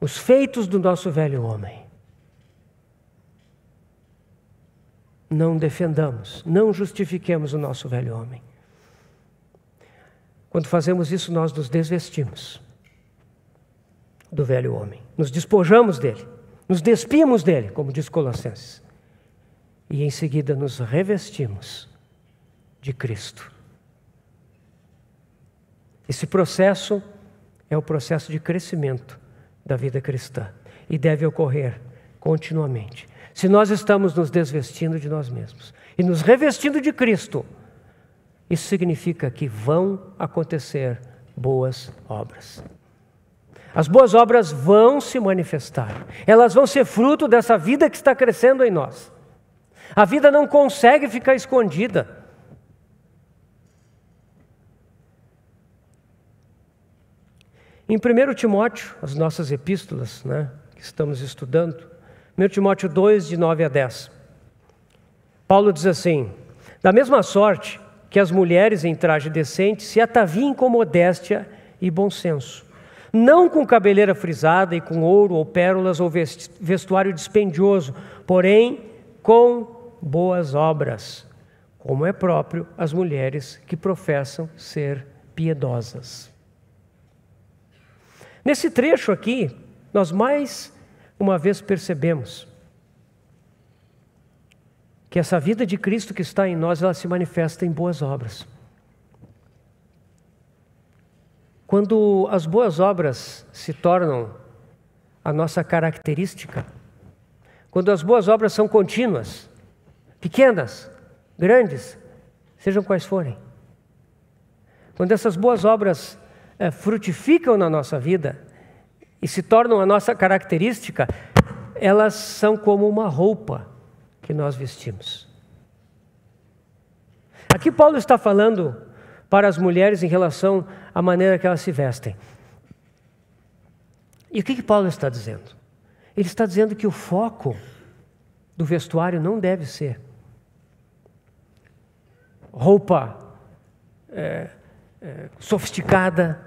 os feitos do nosso velho homem. Não defendamos, não justifiquemos o nosso velho homem. Quando fazemos isso, nós nos desvestimos do velho homem, nos despojamos dele, nos despimos dele, como diz Colossenses, e em seguida nos revestimos de Cristo. Esse processo é o processo de crescimento da vida cristã e deve ocorrer continuamente. Se nós estamos nos desvestindo de nós mesmos e nos revestindo de Cristo, isso significa que vão acontecer boas obras. As boas obras vão se manifestar. Elas vão ser fruto dessa vida que está crescendo em nós. A vida não consegue ficar escondida. Em 1 Timóteo, as nossas epístolas, que estamos estudando, 1 Timóteo 2, de 9 a 10. Paulo diz assim: da mesma sorte que as mulheres em traje decente se ataviem com modéstia e bom senso, não com cabeleira frisada e com ouro ou pérolas ou vestuário dispendioso, porém com boas obras, como é próprio às mulheres que professam ser piedosas. Nesse trecho aqui, nós mais uma vez percebemos que essa vida de Cristo que está em nós, ela se manifesta em boas obras. Quando as boas obras se tornam a nossa característica, quando as boas obras são contínuas, pequenas, grandes, sejam quais forem, quando essas boas obras frutificam na nossa vida e se tornam a nossa característica, elas são como uma roupa que nós vestimos. Aqui Paulo está falando para as mulheres em relação à maneira que elas se vestem. E o que Paulo está dizendo? Ele está dizendo que o foco do vestuário não deve ser roupa sofisticada,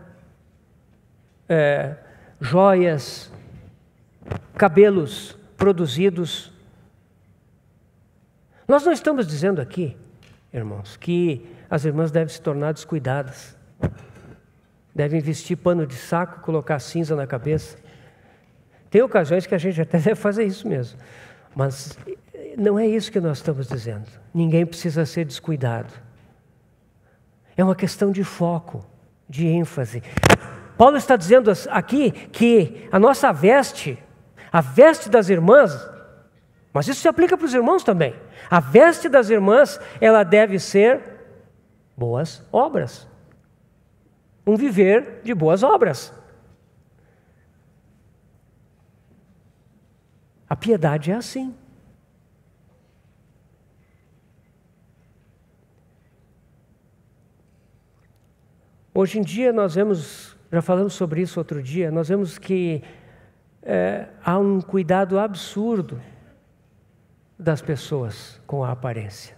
joias, cabelos produzidos. Nós não estamos dizendo aqui, irmãos, que as irmãs devem se tornar descuidadas, devem vestir pano de saco, colocar cinza na cabeça. Tem ocasiões que a gente até deve fazer isso mesmo, mas não é isso que nós estamos dizendo. Ninguém precisa ser descuidado. É uma questão de foco, de ênfase. Paulo está dizendo aqui que a nossa veste, a veste das irmãs, mas isso se aplica para os irmãos também. A veste das irmãs, ela deve ser boas obras. Um viver de boas obras. A piedade é assim. Hoje em dia nós vemos, já falamos sobre isso outro dia, nós vemos que há um cuidado absurdo das pessoas com a aparência.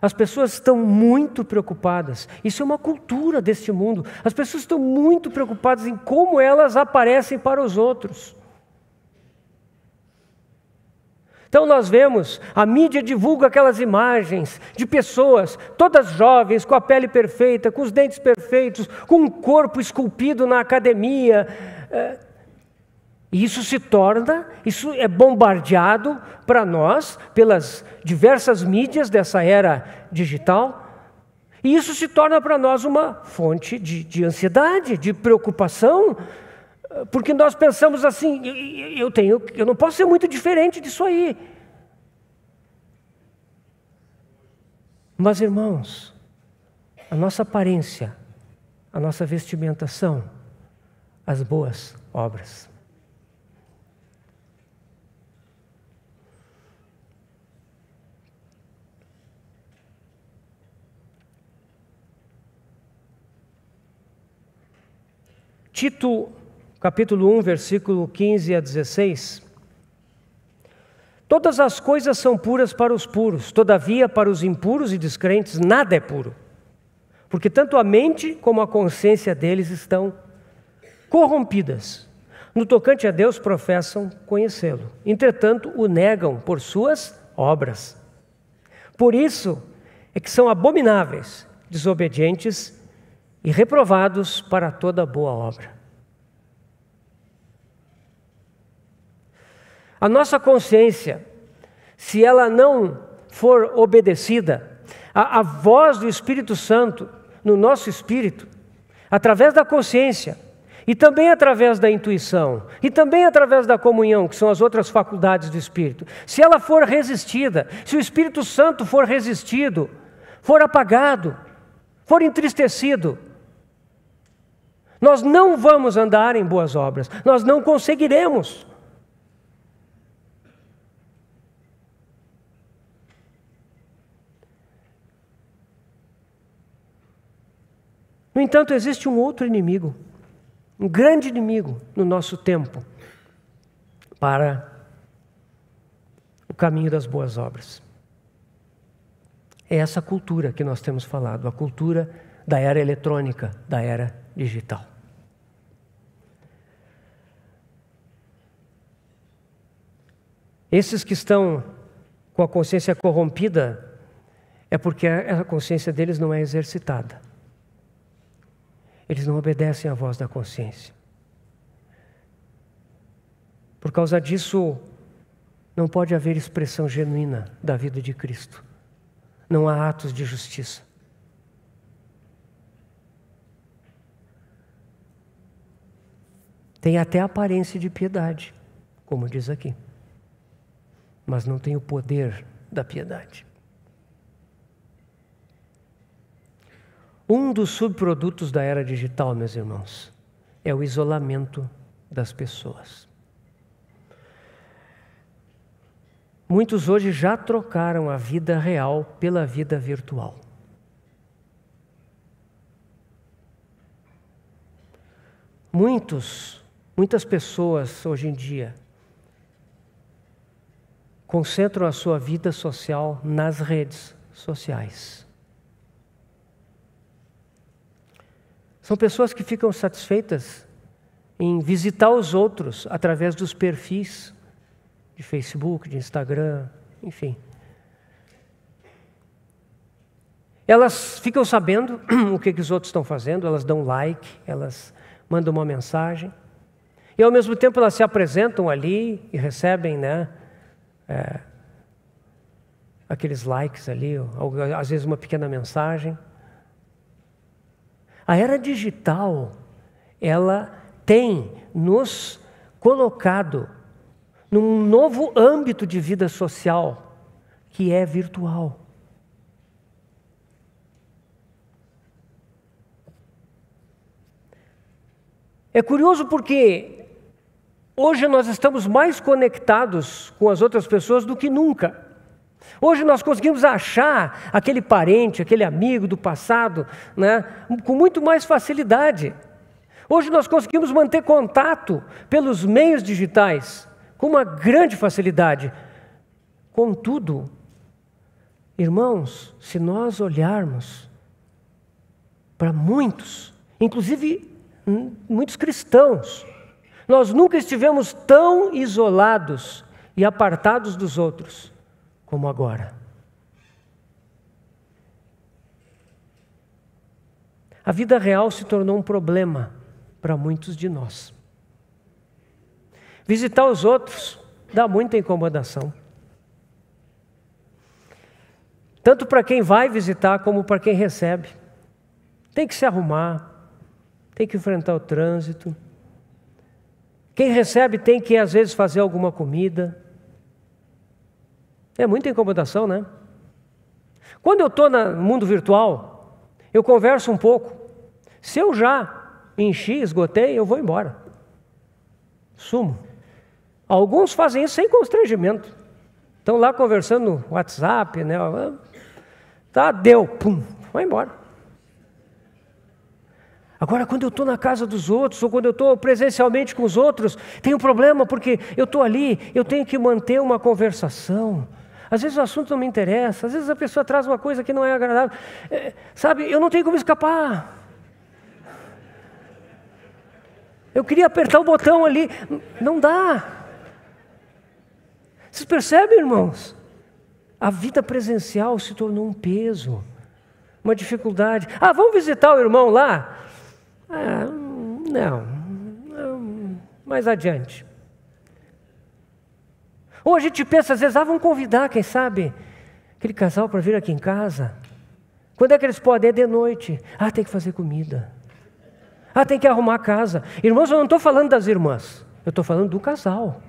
As pessoas estão muito preocupadas, isso é uma cultura deste mundo, as pessoas estão muito preocupadas em como elas aparecem para os outros. Então nós vemos, a mídia divulga aquelas imagens de pessoas, todas jovens, com a pele perfeita, com os dentes perfeitos, com um corpo esculpido na academia. E isso é bombardeado para nós, pelas diversas mídias dessa era digital. E isso se torna para nós uma fonte de ansiedade, de preocupação, porque nós pensamos assim, eu não posso ser muito diferente disso aí. Mas, irmãos, a nossa aparência, a nossa vestimenta são as boas obras. Tito, capítulo 1, versículo 15 a 16. Todas as coisas são puras para os puros, todavia para os impuros e descrentes nada é puro. Porque tanto a mente como a consciência deles estão corrompidas. No tocante a Deus professam conhecê-lo, entretanto o negam por suas obras. Por isso é que são abomináveis, desobedientes e reprovados para toda boa obra. A nossa consciência, se ela não for obedecida, a voz do Espírito Santo no nosso espírito, através da consciência, e também através da intuição, e também através da comunhão, que são as outras faculdades do Espírito, se ela for resistida, se o Espírito Santo for resistido, for apagado, for entristecido, nós não vamos andar em boas obras, nós não conseguiremos. No entanto, existe um outro inimigo, um grande inimigo no nosso tempo para o caminho das boas obras. É essa cultura que nós temos falado, a cultura da era eletrônica, da era digital. Esses que estão com a consciência corrompida é porque a consciência deles não é exercitada. Eles não obedecem à voz da consciência. Por causa disso, não pode haver expressão genuína da vida de Cristo. Não há atos de justiça. Tem até aparência de piedade, como diz aqui, mas não tem o poder da piedade. Um dos subprodutos da era digital, meus irmãos, é o isolamento das pessoas. Muitos hoje já trocaram a vida real pela vida virtual. Muitas pessoas hoje em dia concentram a sua vida social nas redes sociais. São pessoas que ficam satisfeitas em visitar os outros através dos perfis de Facebook, de Instagram, enfim. Elas ficam sabendo o que os outros estão fazendo, elas dão like, elas mandam uma mensagem, e ao mesmo tempo elas se apresentam ali e recebem, aqueles likes ali, às vezes uma pequena mensagem. A era digital, ela tem nos colocado num novo âmbito de vida social, que é virtual. É curioso porque hoje nós estamos mais conectados com as outras pessoas do que nunca. Hoje nós conseguimos achar aquele parente, aquele amigo do passado, com muito mais facilidade. Hoje nós conseguimos manter contato pelos meios digitais com uma grande facilidade. Contudo, irmãos, se nós olharmos para muitos, inclusive muitos cristãos, nós nunca estivemos tão isolados e apartados dos outros como agora. A vida real se tornou um problema para muitos de nós. Visitar os outros dá muita incomodação. Tanto para quem vai visitar como para quem recebe. Tem que se arrumar, tem que enfrentar o trânsito. Quem recebe tem que, às vezes, fazer alguma comida. É muita incomodação, né? Quando eu estou no mundo virtual, eu converso um pouco. Se eu já enchi, esgotei, eu vou embora. Sumo. Alguns fazem isso sem constrangimento. Estão lá conversando no WhatsApp, Tá, deu, pum, vai embora. Agora, quando eu estou na casa dos outros, ou quando eu estou presencialmente com os outros, tem um problema, porque eu estou ali, eu tenho que manter uma conversação. Às vezes o assunto não me interessa, às vezes a pessoa traz uma coisa que não é agradável. Eu não tenho como escapar. Eu queria apertar o botão ali, não dá. Vocês percebem, irmãos? A vida presencial se tornou um peso, uma dificuldade. Vamos visitar o irmão lá? Não, mais adiante. Ou a gente pensa, às vezes, vamos convidar, quem sabe, aquele casal para vir aqui em casa. Quando é que eles podem? É de noite. Ah, tem que fazer comida. Ah, tem que arrumar a casa. Irmãos, eu não estou falando das irmãs. Eu estou falando do casal.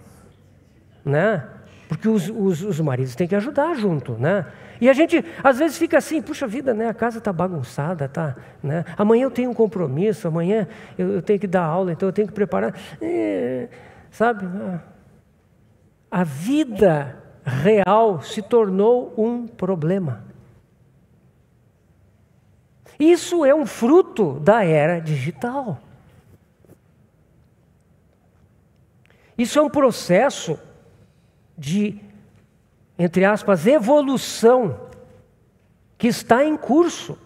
Né? Porque os maridos têm que ajudar junto, né? E a gente, às vezes, fica assim, puxa vida, né? A casa está bagunçada, tá? Né? Amanhã eu tenho um compromisso, amanhã eu tenho que dar aula, então eu tenho que preparar. Sabe? A vida real se tornou um problema. Isso é um fruto da era digital. Isso é um processo de, entre aspas, evolução que está em curso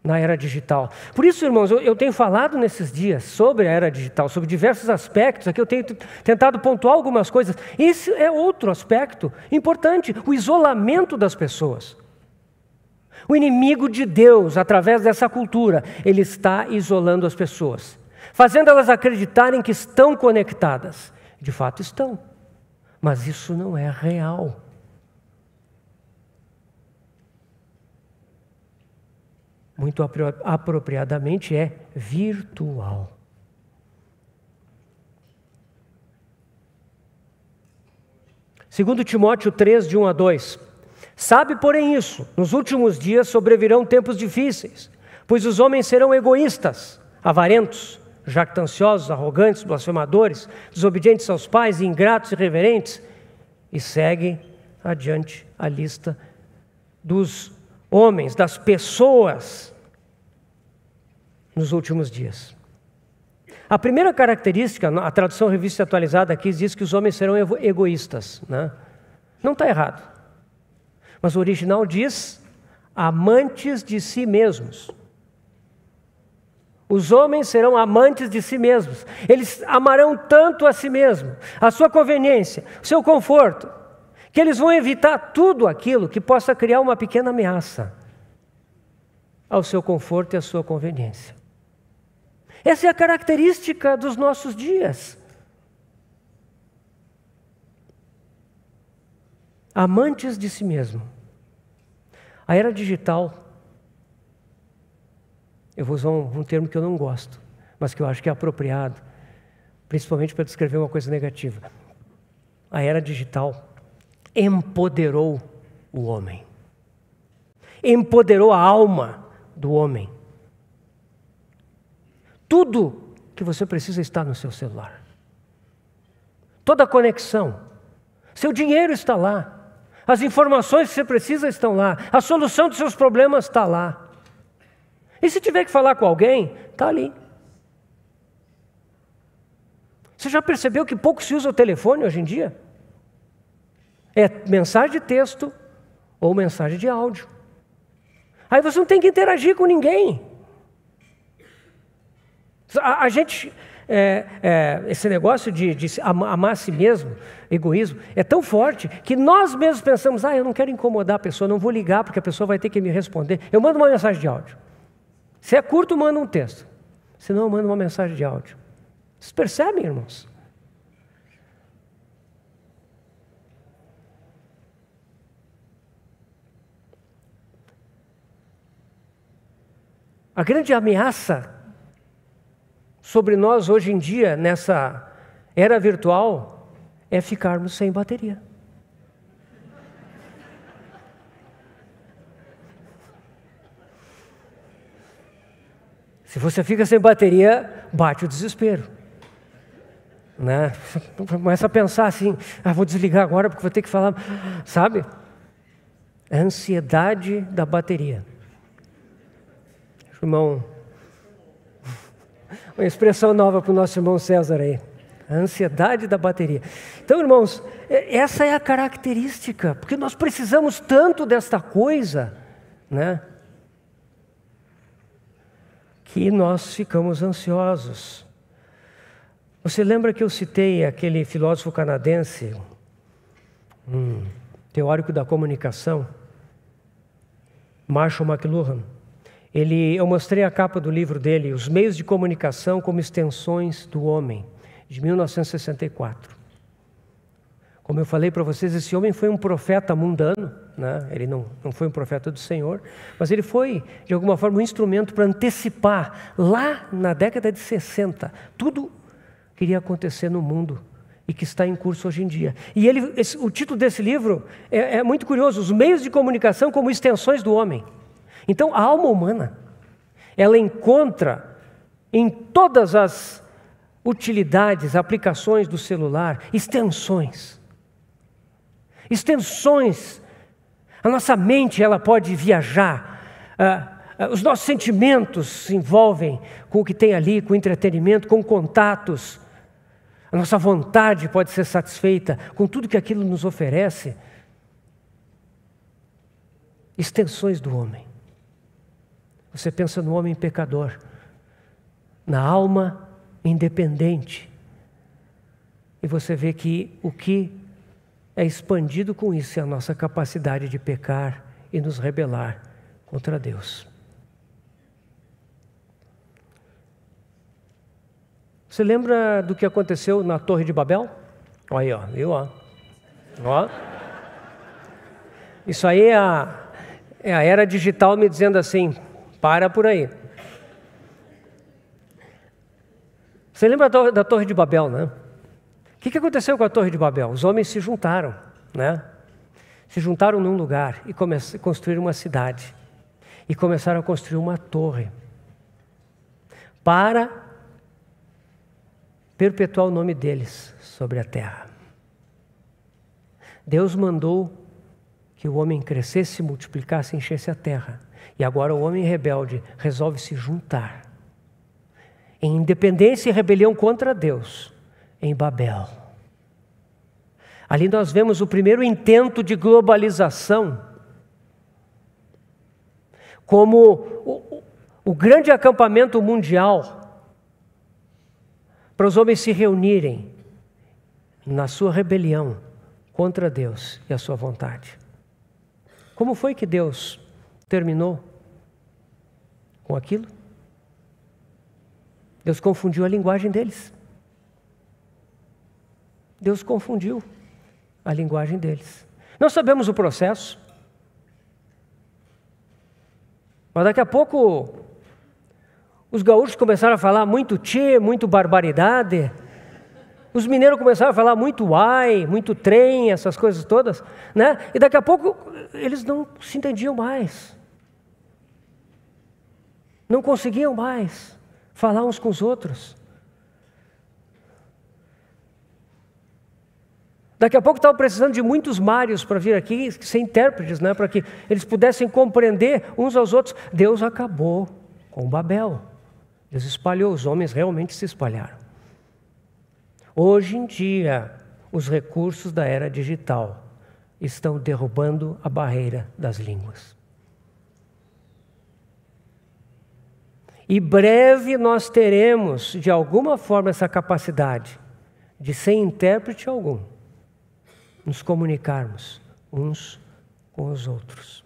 na era digital. Por isso, irmãos, eu tenho falado nesses dias sobre a era digital, sobre diversos aspectos. Aqui eu tenho tentado pontuar algumas coisas. Esse é outro aspecto importante, o isolamento das pessoas. O inimigo de Deus, através dessa cultura, ele está isolando as pessoas, fazendo elas acreditarem que estão conectadas. De fato estão, mas isso não é real. Muito apropriadamente é virtual. Segundo Timóteo 3, de 1 a 2. Sabe, porém, isso, nos últimos dias sobrevirão tempos difíceis, pois os homens serão egoístas, avarentos, jactanciosos, arrogantes, blasfemadores, desobedientes aos pais, ingratos e irreverentes. E segue adiante a lista dos homens, das pessoas nos últimos dias. A primeira característica, a tradução Revista Atualizada aqui diz que os homens serão egoístas, né? Não está errado. Mas o original diz amantes de si mesmos. Os homens serão amantes de si mesmos. Eles amarão tanto a si mesmo, a sua conveniência, o seu conforto, que eles vão evitar tudo aquilo que possa criar uma pequena ameaça ao seu conforto e à sua conveniência. Essa é a característica dos nossos dias. Amantes de si mesmo. A era digital, eu vou usar um termo que eu não gosto, mas que eu acho que é apropriado, principalmente para descrever uma coisa negativa. A era digital empoderou o homem. Empoderou a alma do homem. Tudo que você precisa está no seu celular. Toda a conexão. Seu dinheiro está lá. As informações que você precisa estão lá. A solução dos seus problemas está lá. E se tiver que falar com alguém, está ali. Você já percebeu que pouco se usa o telefone hoje em dia? É mensagem de texto ou mensagem de áudio. Aí você não tem que interagir com ninguém. A gente... esse negócio de amar a si mesmo, egoísmo, é tão forte que nós mesmos pensamos, eu não quero incomodar a pessoa, não vou ligar porque a pessoa vai ter que me responder. Eu mando uma mensagem de áudio. Se é curto, manda um texto. Se não, eu mando uma mensagem de áudio. Vocês percebem, irmãos? A grande ameaça sobre nós hoje em dia, nessa era virtual, é ficarmos sem bateria. Se você fica sem bateria, bate o desespero. Né? Começa a pensar assim, vou desligar agora porque vou ter que falar, sabe? A ansiedade da bateria. Irmão, uma expressão nova para o nosso irmão César aí. A ansiedade da bateria. Então, irmãos, essa é a característica, porque nós precisamos tanto desta coisa, né? Que nós ficamos ansiosos. Você lembra que eu citei aquele filósofo canadense, teórico da comunicação, Marshall McLuhan? Eu mostrei a capa do livro dele, Os Meios de Comunicação como Extensões do Homem, de 1964. Como eu falei para vocês, esse homem foi um profeta mundano, né? Ele não foi um profeta do Senhor, mas ele foi, de alguma forma, um instrumento para antecipar, lá na década de 60, tudo que iria acontecer no mundo e que está em curso hoje em dia. E o título desse livro é muito curioso: Os Meios de Comunicação como Extensões do Homem. Então, a alma humana, ela encontra em todas as utilidades, aplicações do celular, extensões. A nossa mente, ela pode viajar, os nossos sentimentos se envolvem com o que tem ali, com o entretenimento, com contatos. A nossa vontade pode ser satisfeita com tudo que aquilo nos oferece. Extensões do homem. Você pensa no homem pecador, na alma independente, e você vê que o que é expandido com isso é a nossa capacidade de pecar e nos rebelar contra Deus. Você lembra do que aconteceu na Torre de Babel? Olha aí, ó, viu? Ó. Isso aí é a era digital me dizendo assim: para por aí. Você lembra da Torre de Babel, né? O que aconteceu com a Torre de Babel? Os homens se juntaram, né? Se juntaram num lugar e construíram uma cidade. E começaram a construir uma torre para perpetuar o nome deles sobre a terra. Deus mandou que o homem crescesse, multiplicasse e enchesse a terra. E agora o homem rebelde resolve se juntar em independência e rebelião contra Deus em Babel. Ali nós vemos o primeiro intento de globalização, como o grande acampamento mundial para os homens se reunirem na sua rebelião contra Deus e a sua vontade. Como foi que Deus terminou com aquilo? Deus confundiu a linguagem deles. Deus confundiu a linguagem deles. Nós sabemos o processo, mas daqui a pouco os gaúchos começaram a falar muito tchê, muito barbaridade. Os mineiros começaram a falar muito ai, muito trem, essas coisas todas, né? E daqui a pouco eles não se entendiam mais. Não conseguiam mais falar uns com os outros. Daqui a pouco estavam precisando de muitos Mários para vir aqui ser intérpretes, né? Para que eles pudessem compreender uns aos outros. Deus acabou com Babel. Deus espalhou, os homens realmente se espalharam. Hoje em dia, os recursos da era digital estão derrubando a barreira das línguas. E breve nós teremos, de alguma forma, essa capacidade de, sem intérprete algum, nos comunicarmos uns com os outros.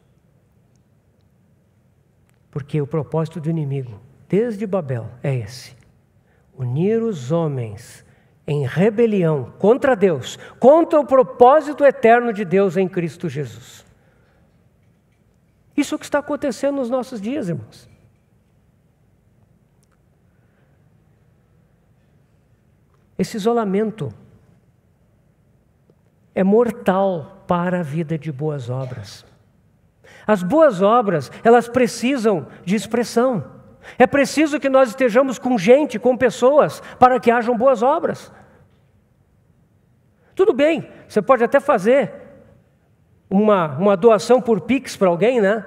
Porque o propósito do inimigo, desde Babel, é esse: unir os homens em rebelião contra Deus, contra o propósito eterno de Deus em Cristo Jesus. Isso é o que está acontecendo nos nossos dias, irmãos. Esse isolamento é mortal para a vida de boas obras. As boas obras, elas precisam de expressão. É preciso que nós estejamos com gente, com pessoas, para que hajam boas obras. Tudo bem, você pode até fazer uma doação por Pix para alguém, né?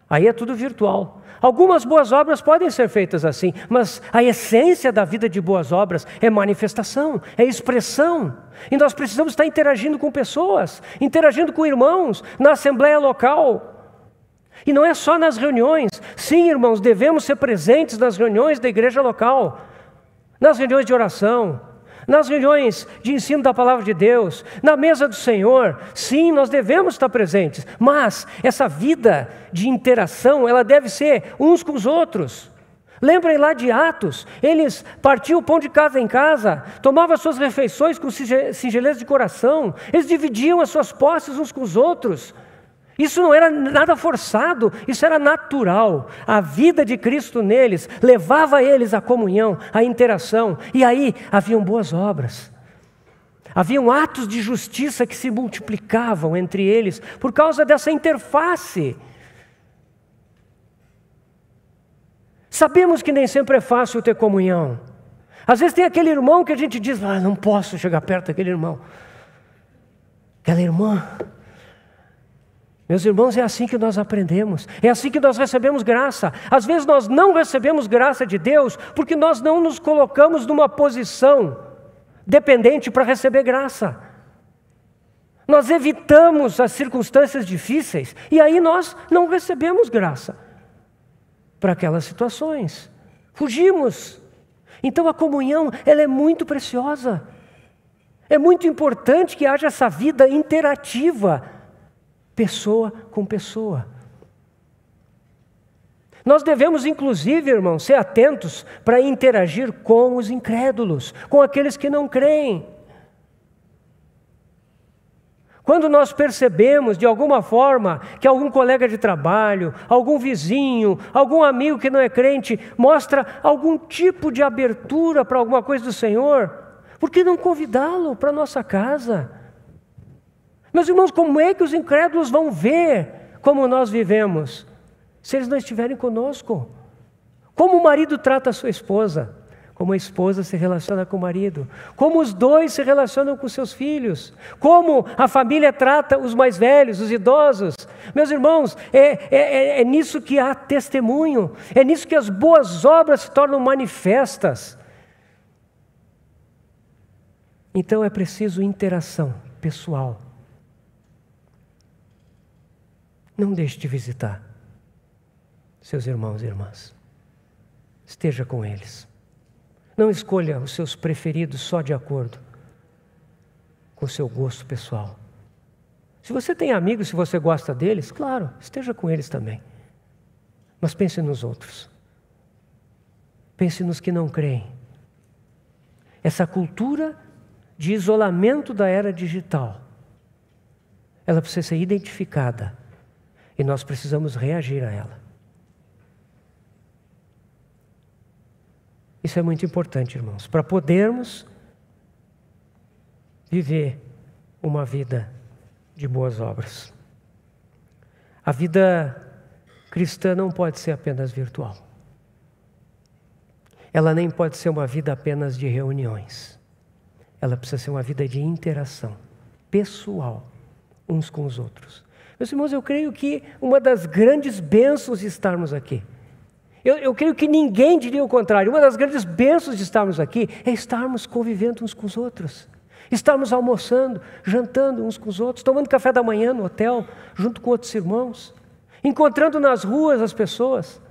Aí é tudo virtual. Algumas boas obras podem ser feitas assim, mas a essência da vida de boas obras é manifestação, é expressão. E nós precisamos estar interagindo com pessoas, interagindo com irmãos, na assembleia local. E não é só nas reuniões. Sim, irmãos, devemos ser presentes nas reuniões da igreja local, nas reuniões de oração, nas reuniões de ensino da palavra de Deus, na mesa do Senhor. Sim, nós devemos estar presentes, mas essa vida de interação, ela deve ser uns com os outros. Lembrem lá de Atos, eles partiam o pão de casa em casa, tomavam suas refeições com singeleza de coração, eles dividiam as suas posses uns com os outros. Isso não era nada forçado, isso era natural. A vida de Cristo neles levava eles à comunhão, à interação. E aí haviam boas obras. Haviam atos de justiça que se multiplicavam entre eles por causa dessa interface. Sabemos que nem sempre é fácil ter comunhão. Às vezes tem aquele irmão que a gente diz, não posso chegar perto daquele irmão. Aquela irmã. Meus irmãos, é assim que nós aprendemos, é assim que nós recebemos graça. Às vezes nós não recebemos graça de Deus porque nós não nos colocamos numa posição dependente para receber graça. Nós evitamos as circunstâncias difíceis e aí nós não recebemos graça para aquelas situações. Fugimos. Então a comunhão, ela é muito preciosa. É muito importante que haja essa vida interativa, pessoa com pessoa. Nós devemos, inclusive, irmãos, ser atentos para interagir com os incrédulos, com aqueles que não creem. Quando nós percebemos, de alguma forma, que algum colega de trabalho, algum vizinho, algum amigo que não é crente, mostra algum tipo de abertura para alguma coisa do Senhor, por que não convidá-lo para a nossa casa? Meus irmãos, como é que os incrédulos vão ver como nós vivemos, se eles não estiverem conosco? Como o marido trata a sua esposa, como a esposa se relaciona com o marido, como os dois se relacionam com seus filhos, como a família trata os mais velhos, os idosos. Meus irmãos, é nisso que há testemunho, é nisso que as boas obras se tornam manifestas. Então é preciso interação pessoal. Não deixe de visitar seus irmãos e irmãs. Esteja com eles. Não escolha os seus preferidos só de acordo com o seu gosto pessoal. Se você tem amigos, se você gosta deles, claro, esteja com eles também. Mas pense nos outros. Pense nos que não creem. Essa cultura de isolamento da era digital, ela precisa ser identificada. E nós precisamos reagir a ela. Isso é muito importante, irmãos, para podermos viver uma vida de boas obras. A vida cristã não pode ser apenas virtual. Ela nem pode ser uma vida apenas de reuniões. Ela precisa ser uma vida de interação pessoal, uns com os outros. Meus irmãos, eu creio que uma das grandes bênçãos de estarmos aqui, eu creio que ninguém diria o contrário, uma das grandes bênçãos de estarmos aqui é estarmos convivendo uns com os outros, estarmos almoçando, jantando uns com os outros, tomando café da manhã no hotel, junto com outros irmãos, encontrando nas ruas as pessoas.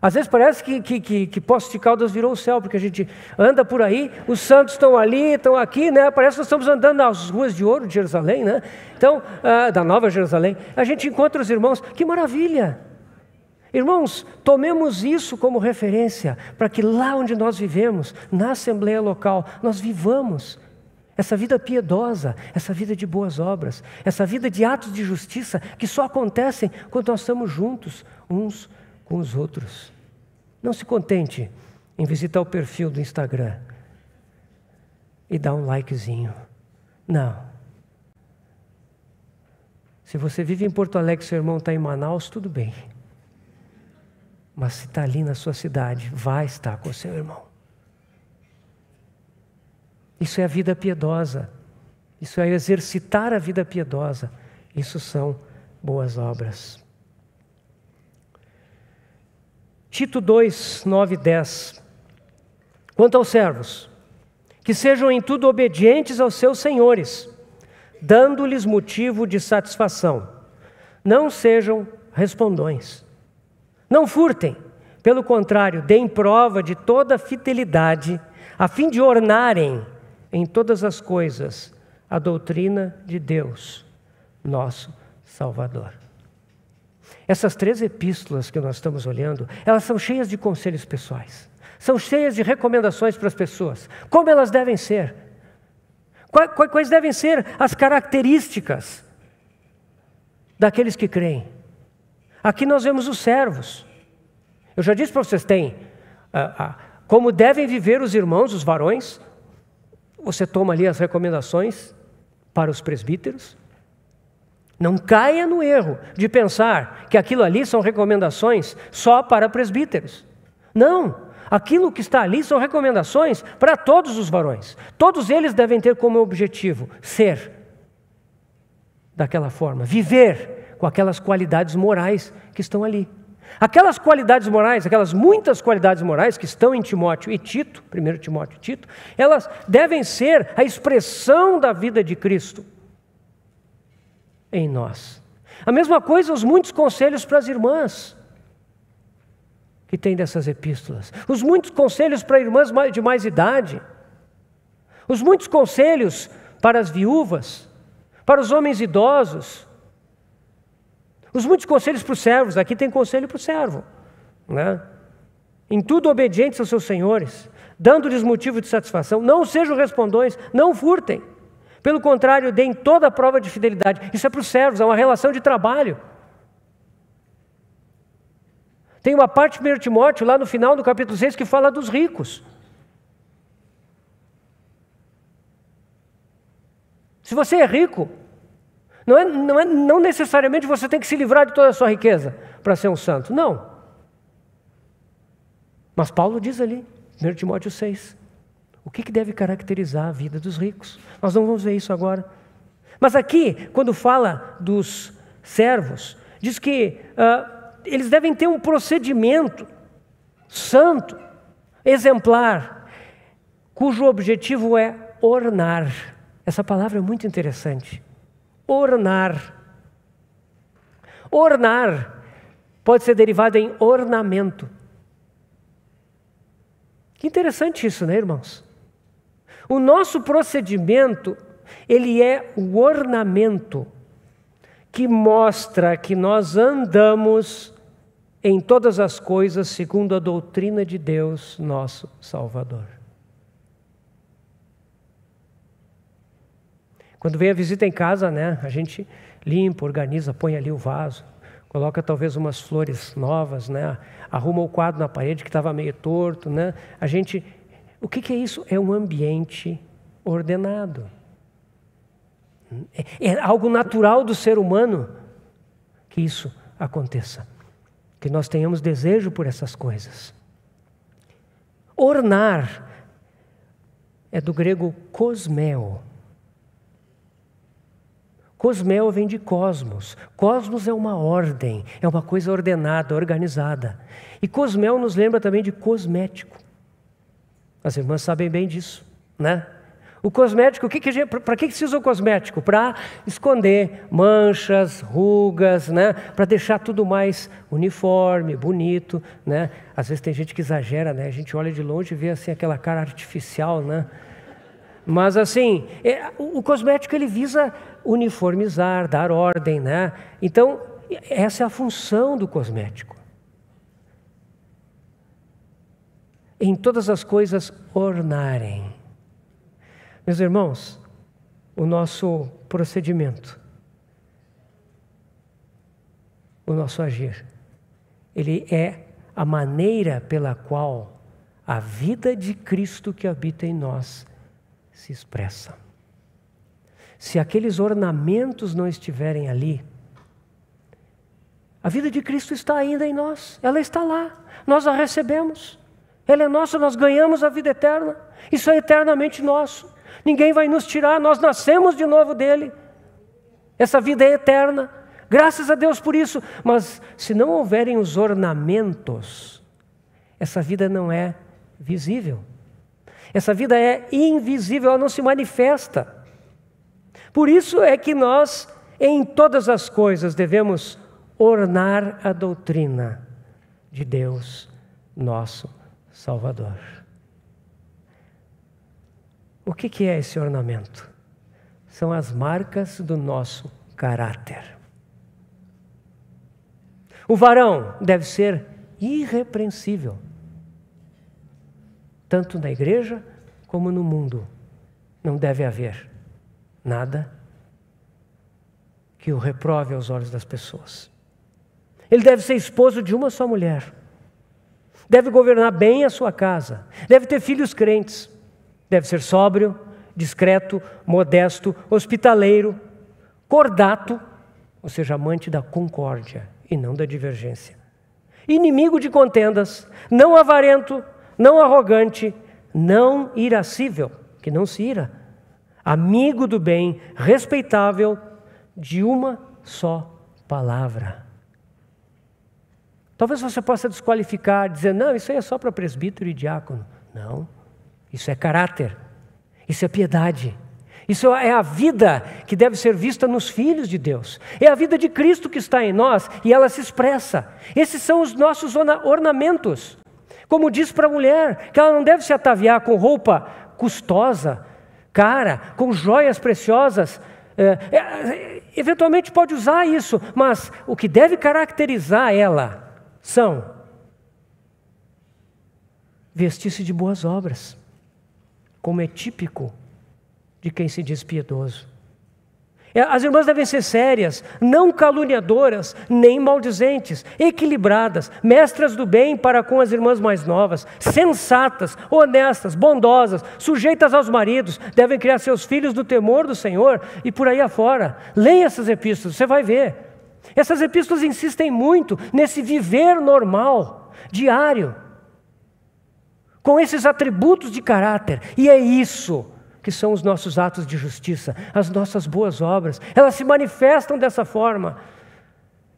Às vezes parece que Poços de Caldas virou o céu, porque a gente anda por aí, os santos estão ali, estão aqui, né? Parece que nós estamos andando nas ruas de ouro de Jerusalém, né? Então, da Nova Jerusalém, a gente encontra os irmãos, que maravilha! Irmãos, tomemos isso como referência, para que lá onde nós vivemos, na Assembleia Local, nós vivamos essa vida piedosa, essa vida de boas obras, essa vida de atos de justiça, que só acontecem quando nós estamos juntos, uns com os outros. Não se contente em visitar o perfil do Instagram e dar um likezinho. Não. Se você vive em Porto Alegre e seu irmão está em Manaus, tudo bem. Mas se está ali na sua cidade, vai estar com o seu irmão. Isso é a vida piedosa. Isso é exercitar a vida piedosa. Isso são boas obras. Tito 2, 9 e 10. Quanto aos servos, que sejam em tudo obedientes aos seus senhores, dando-lhes motivo de satisfação. Não sejam respondões. Não furtem, pelo contrário, deem prova de toda fidelidade, a fim de ornarem em todas as coisas a doutrina de Deus, nosso Salvador. Essas 3 epístolas que nós estamos olhando, elas são cheias de conselhos pessoais. São cheias de recomendações para as pessoas. Como elas devem ser. Quais devem ser as características daqueles que creem? Aqui nós vemos os servos. Eu já disse para vocês, como devem viver os irmãos, os varões. Você toma ali as recomendações para os presbíteros. Não caia no erro de pensar que aquilo ali são recomendações só para presbíteros. Não, aquilo que está ali são recomendações para todos os varões. Todos eles devem ter como objetivo ser daquela forma, viver com aquelas qualidades morais que estão ali. Aquelas qualidades morais, aquelas muitas qualidades morais que estão em Timóteo e Tito, 1 Timóteo e Tito, elas devem ser a expressão da vida de Cristo em nós. A mesma coisa, os muitos conselhos para as irmãs que tem dessas epístolas, os muitos conselhos para irmãs de mais idade, os muitos conselhos para as viúvas, para os homens idosos, os muitos conselhos para os servos. Aqui tem conselho para o servo, né? Em tudo obedientes aos seus senhores, dando-lhes motivo de satisfação, não sejam respondões, não furtem, pelo contrário, deem toda a prova de fidelidade. Isso é para os servos, é uma relação de trabalho. Tem uma parte de 1 Timóteo, lá no final do capítulo 6, que fala dos ricos. Se você é rico, não necessariamente você tem que se livrar de toda a sua riqueza para ser um santo, não. Mas Paulo diz ali, 1 Timóteo 6, o que deve caracterizar a vida dos ricos. Nós não vamos ver isso agora. Mas aqui, quando fala dos servos, diz que eles devem ter um procedimento santo, exemplar, cujo objetivo é ornar. Essa palavra é muito interessante. Ornar. Ornar pode ser derivado em ornamento. Que interessante isso, né, irmãos? O nosso procedimento, ele é o ornamento que mostra que nós andamos em todas as coisas segundo a doutrina de Deus, nosso Salvador. Quando vem a visita em casa, né, a gente limpa, organiza, põe ali o vaso, coloca talvez umas flores novas, né, arruma o quadro na parede que estava meio torto, né? O que é isso? É um ambiente ordenado. É algo natural do ser humano que isso aconteça, que nós tenhamos desejo por essas coisas. Ornar é do grego cosmeo. Cosmeo vem de cosmos. Cosmos é uma ordem, é uma coisa ordenada, organizada. E cosmeo nos lembra também de cosmético. As irmãs sabem bem disso, né? O cosmético, para que se usa o cosmético? Para esconder manchas, rugas, né? Para deixar tudo mais uniforme, bonito, né? Às vezes tem gente que exagera, né? A gente olha de longe e vê assim aquela cara artificial, né? Mas assim, o cosmético ele visa uniformizar, dar ordem, né? Então, essa é a função do cosmético. Em todas as coisas ornarem. Meus irmãos, o nosso procedimento, o nosso agir, ele é a maneira pela qual a vida de Cristo que habita em nós se expressa. Se aqueles ornamentos não estiverem ali, a vida de Cristo está ainda em nós, ela está lá, nós a recebemos, ela é nossa, nós ganhamos a vida eterna, isso é eternamente nosso, ninguém vai nos tirar, nós nascemos de novo dele, essa vida é eterna, graças a Deus por isso, mas se não houverem os ornamentos, essa vida não é visível, essa vida é invisível, ela não se manifesta. Por isso é que nós, em todas as coisas, devemos ornar a doutrina de Deus, nosso Salvador. O que é esse ornamento? São as marcas do nosso caráter. O varão deve ser irrepreensível, tanto na igreja como no mundo. Não deve haver nada que o reprove aos olhos das pessoas. Ele deve ser esposo de uma só mulher. Deve governar bem a sua casa. Deve ter filhos crentes. Deve ser sóbrio, discreto, modesto, hospitaleiro, cordato, ou seja, amante da concórdia e não da divergência. Inimigo de contendas, não avarento, não arrogante, não irascível, que não se ira. Amigo do bem, respeitável, de uma só palavra. Talvez você possa desqualificar, dizer, não, isso aí é só para presbítero e diácono. Não, isso é caráter, isso é piedade. Isso é a vida que deve ser vista nos filhos de Deus. É a vida de Cristo que está em nós e ela se expressa. Esses são os nossos ornamentos. Como diz para a mulher, que ela não deve se ataviar com roupa custosa, cara, com joias preciosas. Eventualmente pode usar isso, mas o que deve caracterizar ela são vestir-se de boas obras, como é típico de quem se diz piedoso. As irmãs devem ser sérias, não caluniadoras, nem maldizentes, equilibradas, mestras do bem para com as irmãs mais novas, sensatas, honestas, bondosas, sujeitas aos maridos, devem criar seus filhos no temor do Senhor e por aí afora. Leia essas epístolas, você vai ver. Essas epístolas insistem muito nesse viver normal, diário, com esses atributos de caráter, e é isso que são os nossos atos de justiça, as nossas boas obras. Elas se manifestam dessa forma.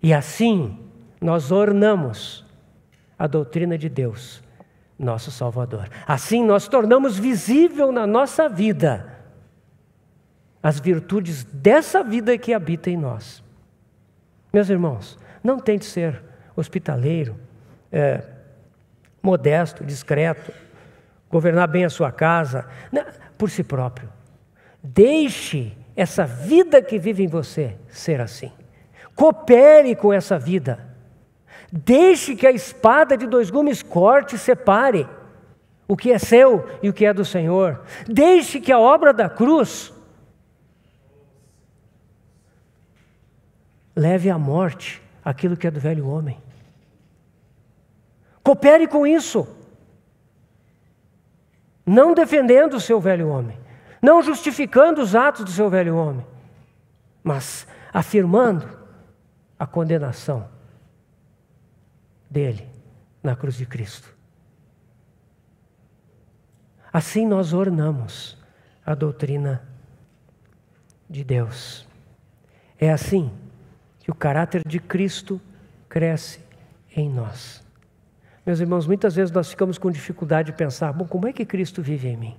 E assim, nós ornamos a doutrina de Deus, nosso Salvador. Assim, nós tornamos visível na nossa vida as virtudes dessa vida que habita em nós. Meus irmãos, não tente ser hospitaleiro, modesto, discreto, governar bem a sua casa, por si próprio. Deixe essa vida que vive em você ser assim. Coopere com essa vida. Deixe que a espada de dois gumes corte e separe o que é seu e o que é do Senhor. Deixe que a obra da cruz leve à morte aquilo que é do velho homem. Coopere com isso. Não defendendo o seu velho homem, não justificando os atos do seu velho homem, mas afirmando a condenação dele na cruz de Cristo. Assim nós ornamos a doutrina de Deus. É assim que o caráter de Cristo cresce em nós. Meus irmãos, muitas vezes nós ficamos com dificuldade de pensar, bom, como é que Cristo vive em mim?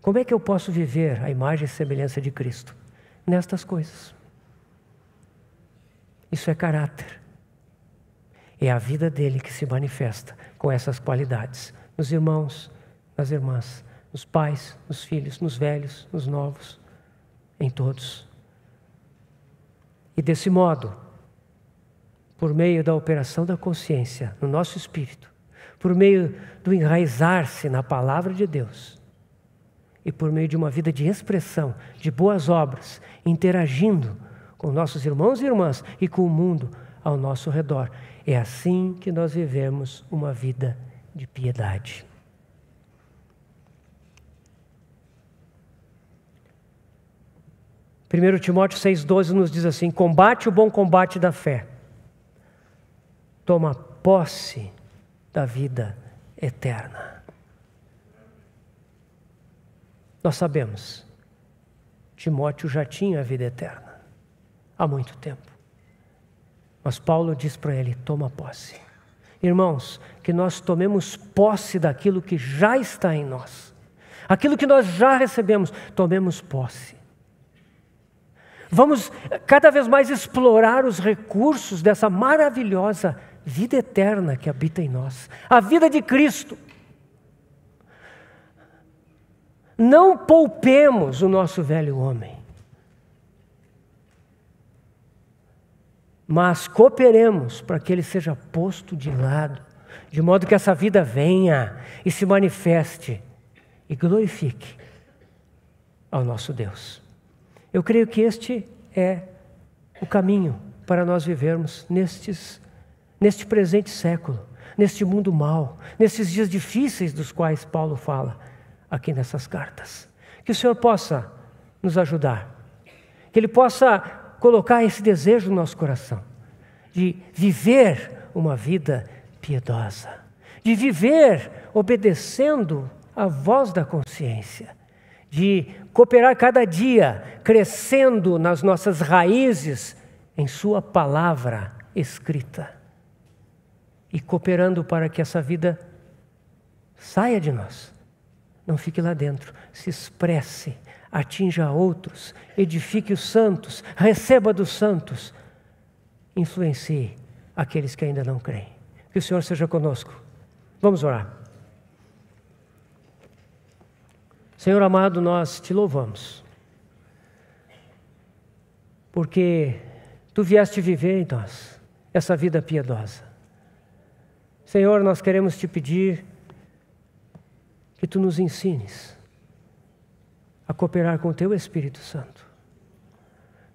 Como é que eu posso viver a imagem e semelhança de Cristo? Nestas coisas. Isso é caráter. É a vida dele que se manifesta com essas qualidades. Nos irmãos, nas irmãs, nos pais, nos filhos, nos velhos, nos novos, em todos. E desse modo, por meio da operação da consciência no nosso espírito, por meio do enraizar-se na palavra de Deus e por meio de uma vida de expressão, de boas obras, interagindo com nossos irmãos e irmãs e com o mundo ao nosso redor. É assim que nós vivemos uma vida de piedade. Primeiro Timóteo 6,12 nos diz assim: combate o bom combate da fé. Toma posse da vida eterna. Nós sabemos, Timóteo já tinha a vida eterna há muito tempo. Mas Paulo diz para ele, toma posse. Irmãos, que nós tomemos posse daquilo que já está em nós. Aquilo que nós já recebemos, tomemos posse. Vamos cada vez mais explorar os recursos dessa maravilhosa vida eterna que habita em nós. A vida de Cristo. Não poupemos o nosso velho homem, mas cooperemos para que ele seja posto de lado, de modo que essa vida venha e se manifeste e glorifique ao nosso Deus. Eu creio que este é o caminho para nós vivermos neste presente século, neste mundo mau, nesses dias difíceis dos quais Paulo fala aqui nessas cartas. Que o Senhor possa nos ajudar, que Ele possa colocar esse desejo no nosso coração, de viver uma vida piedosa, de viver obedecendo a voz da consciência, de cooperar cada dia, crescendo nas nossas raízes em Sua palavra escrita e cooperando para que essa vida saia de nós, não fique lá dentro, se expresse, atinja outros, edifique os santos, receba dos santos, influencie aqueles que ainda não creem. Que o Senhor seja conosco. Vamos orar. Senhor amado, nós te louvamos, porque Tu vieste viver em nós essa vida piedosa. Senhor, nós queremos te pedir que Tu nos ensines a cooperar com o Teu Espírito Santo.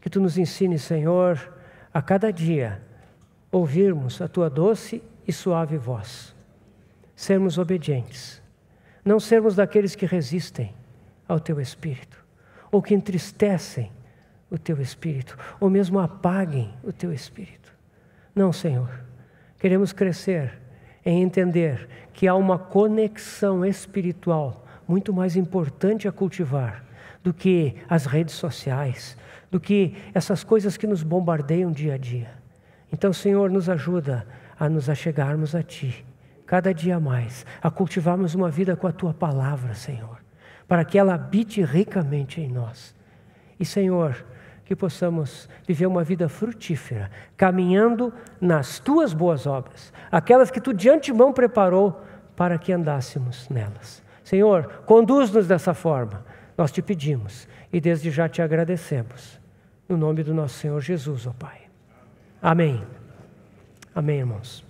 Que Tu nos ensines, Senhor, a cada dia ouvirmos a Tua doce e suave voz, sermos obedientes, não sermos daqueles que resistem ao Teu Espírito, ou que entristecem o Teu Espírito, ou mesmo apaguem o Teu Espírito. Não, Senhor, queremos crescer em entender que há uma conexão espiritual muito mais importante a cultivar do que as redes sociais, do que essas coisas que nos bombardeiam dia a dia. Então, Senhor, nos ajuda a nos achegarmos a Ti, cada dia mais, a cultivarmos uma vida com a Tua palavra, Senhor, para que ela habite ricamente em nós. E, Senhor, que possamos viver uma vida frutífera, caminhando nas Tuas boas obras, aquelas que Tu de antemão preparou para que andássemos nelas. Senhor, conduz-nos dessa forma, nós te pedimos e desde já te agradecemos. No nome do nosso Senhor Jesus, ó Pai. Amém. Amém, irmãos.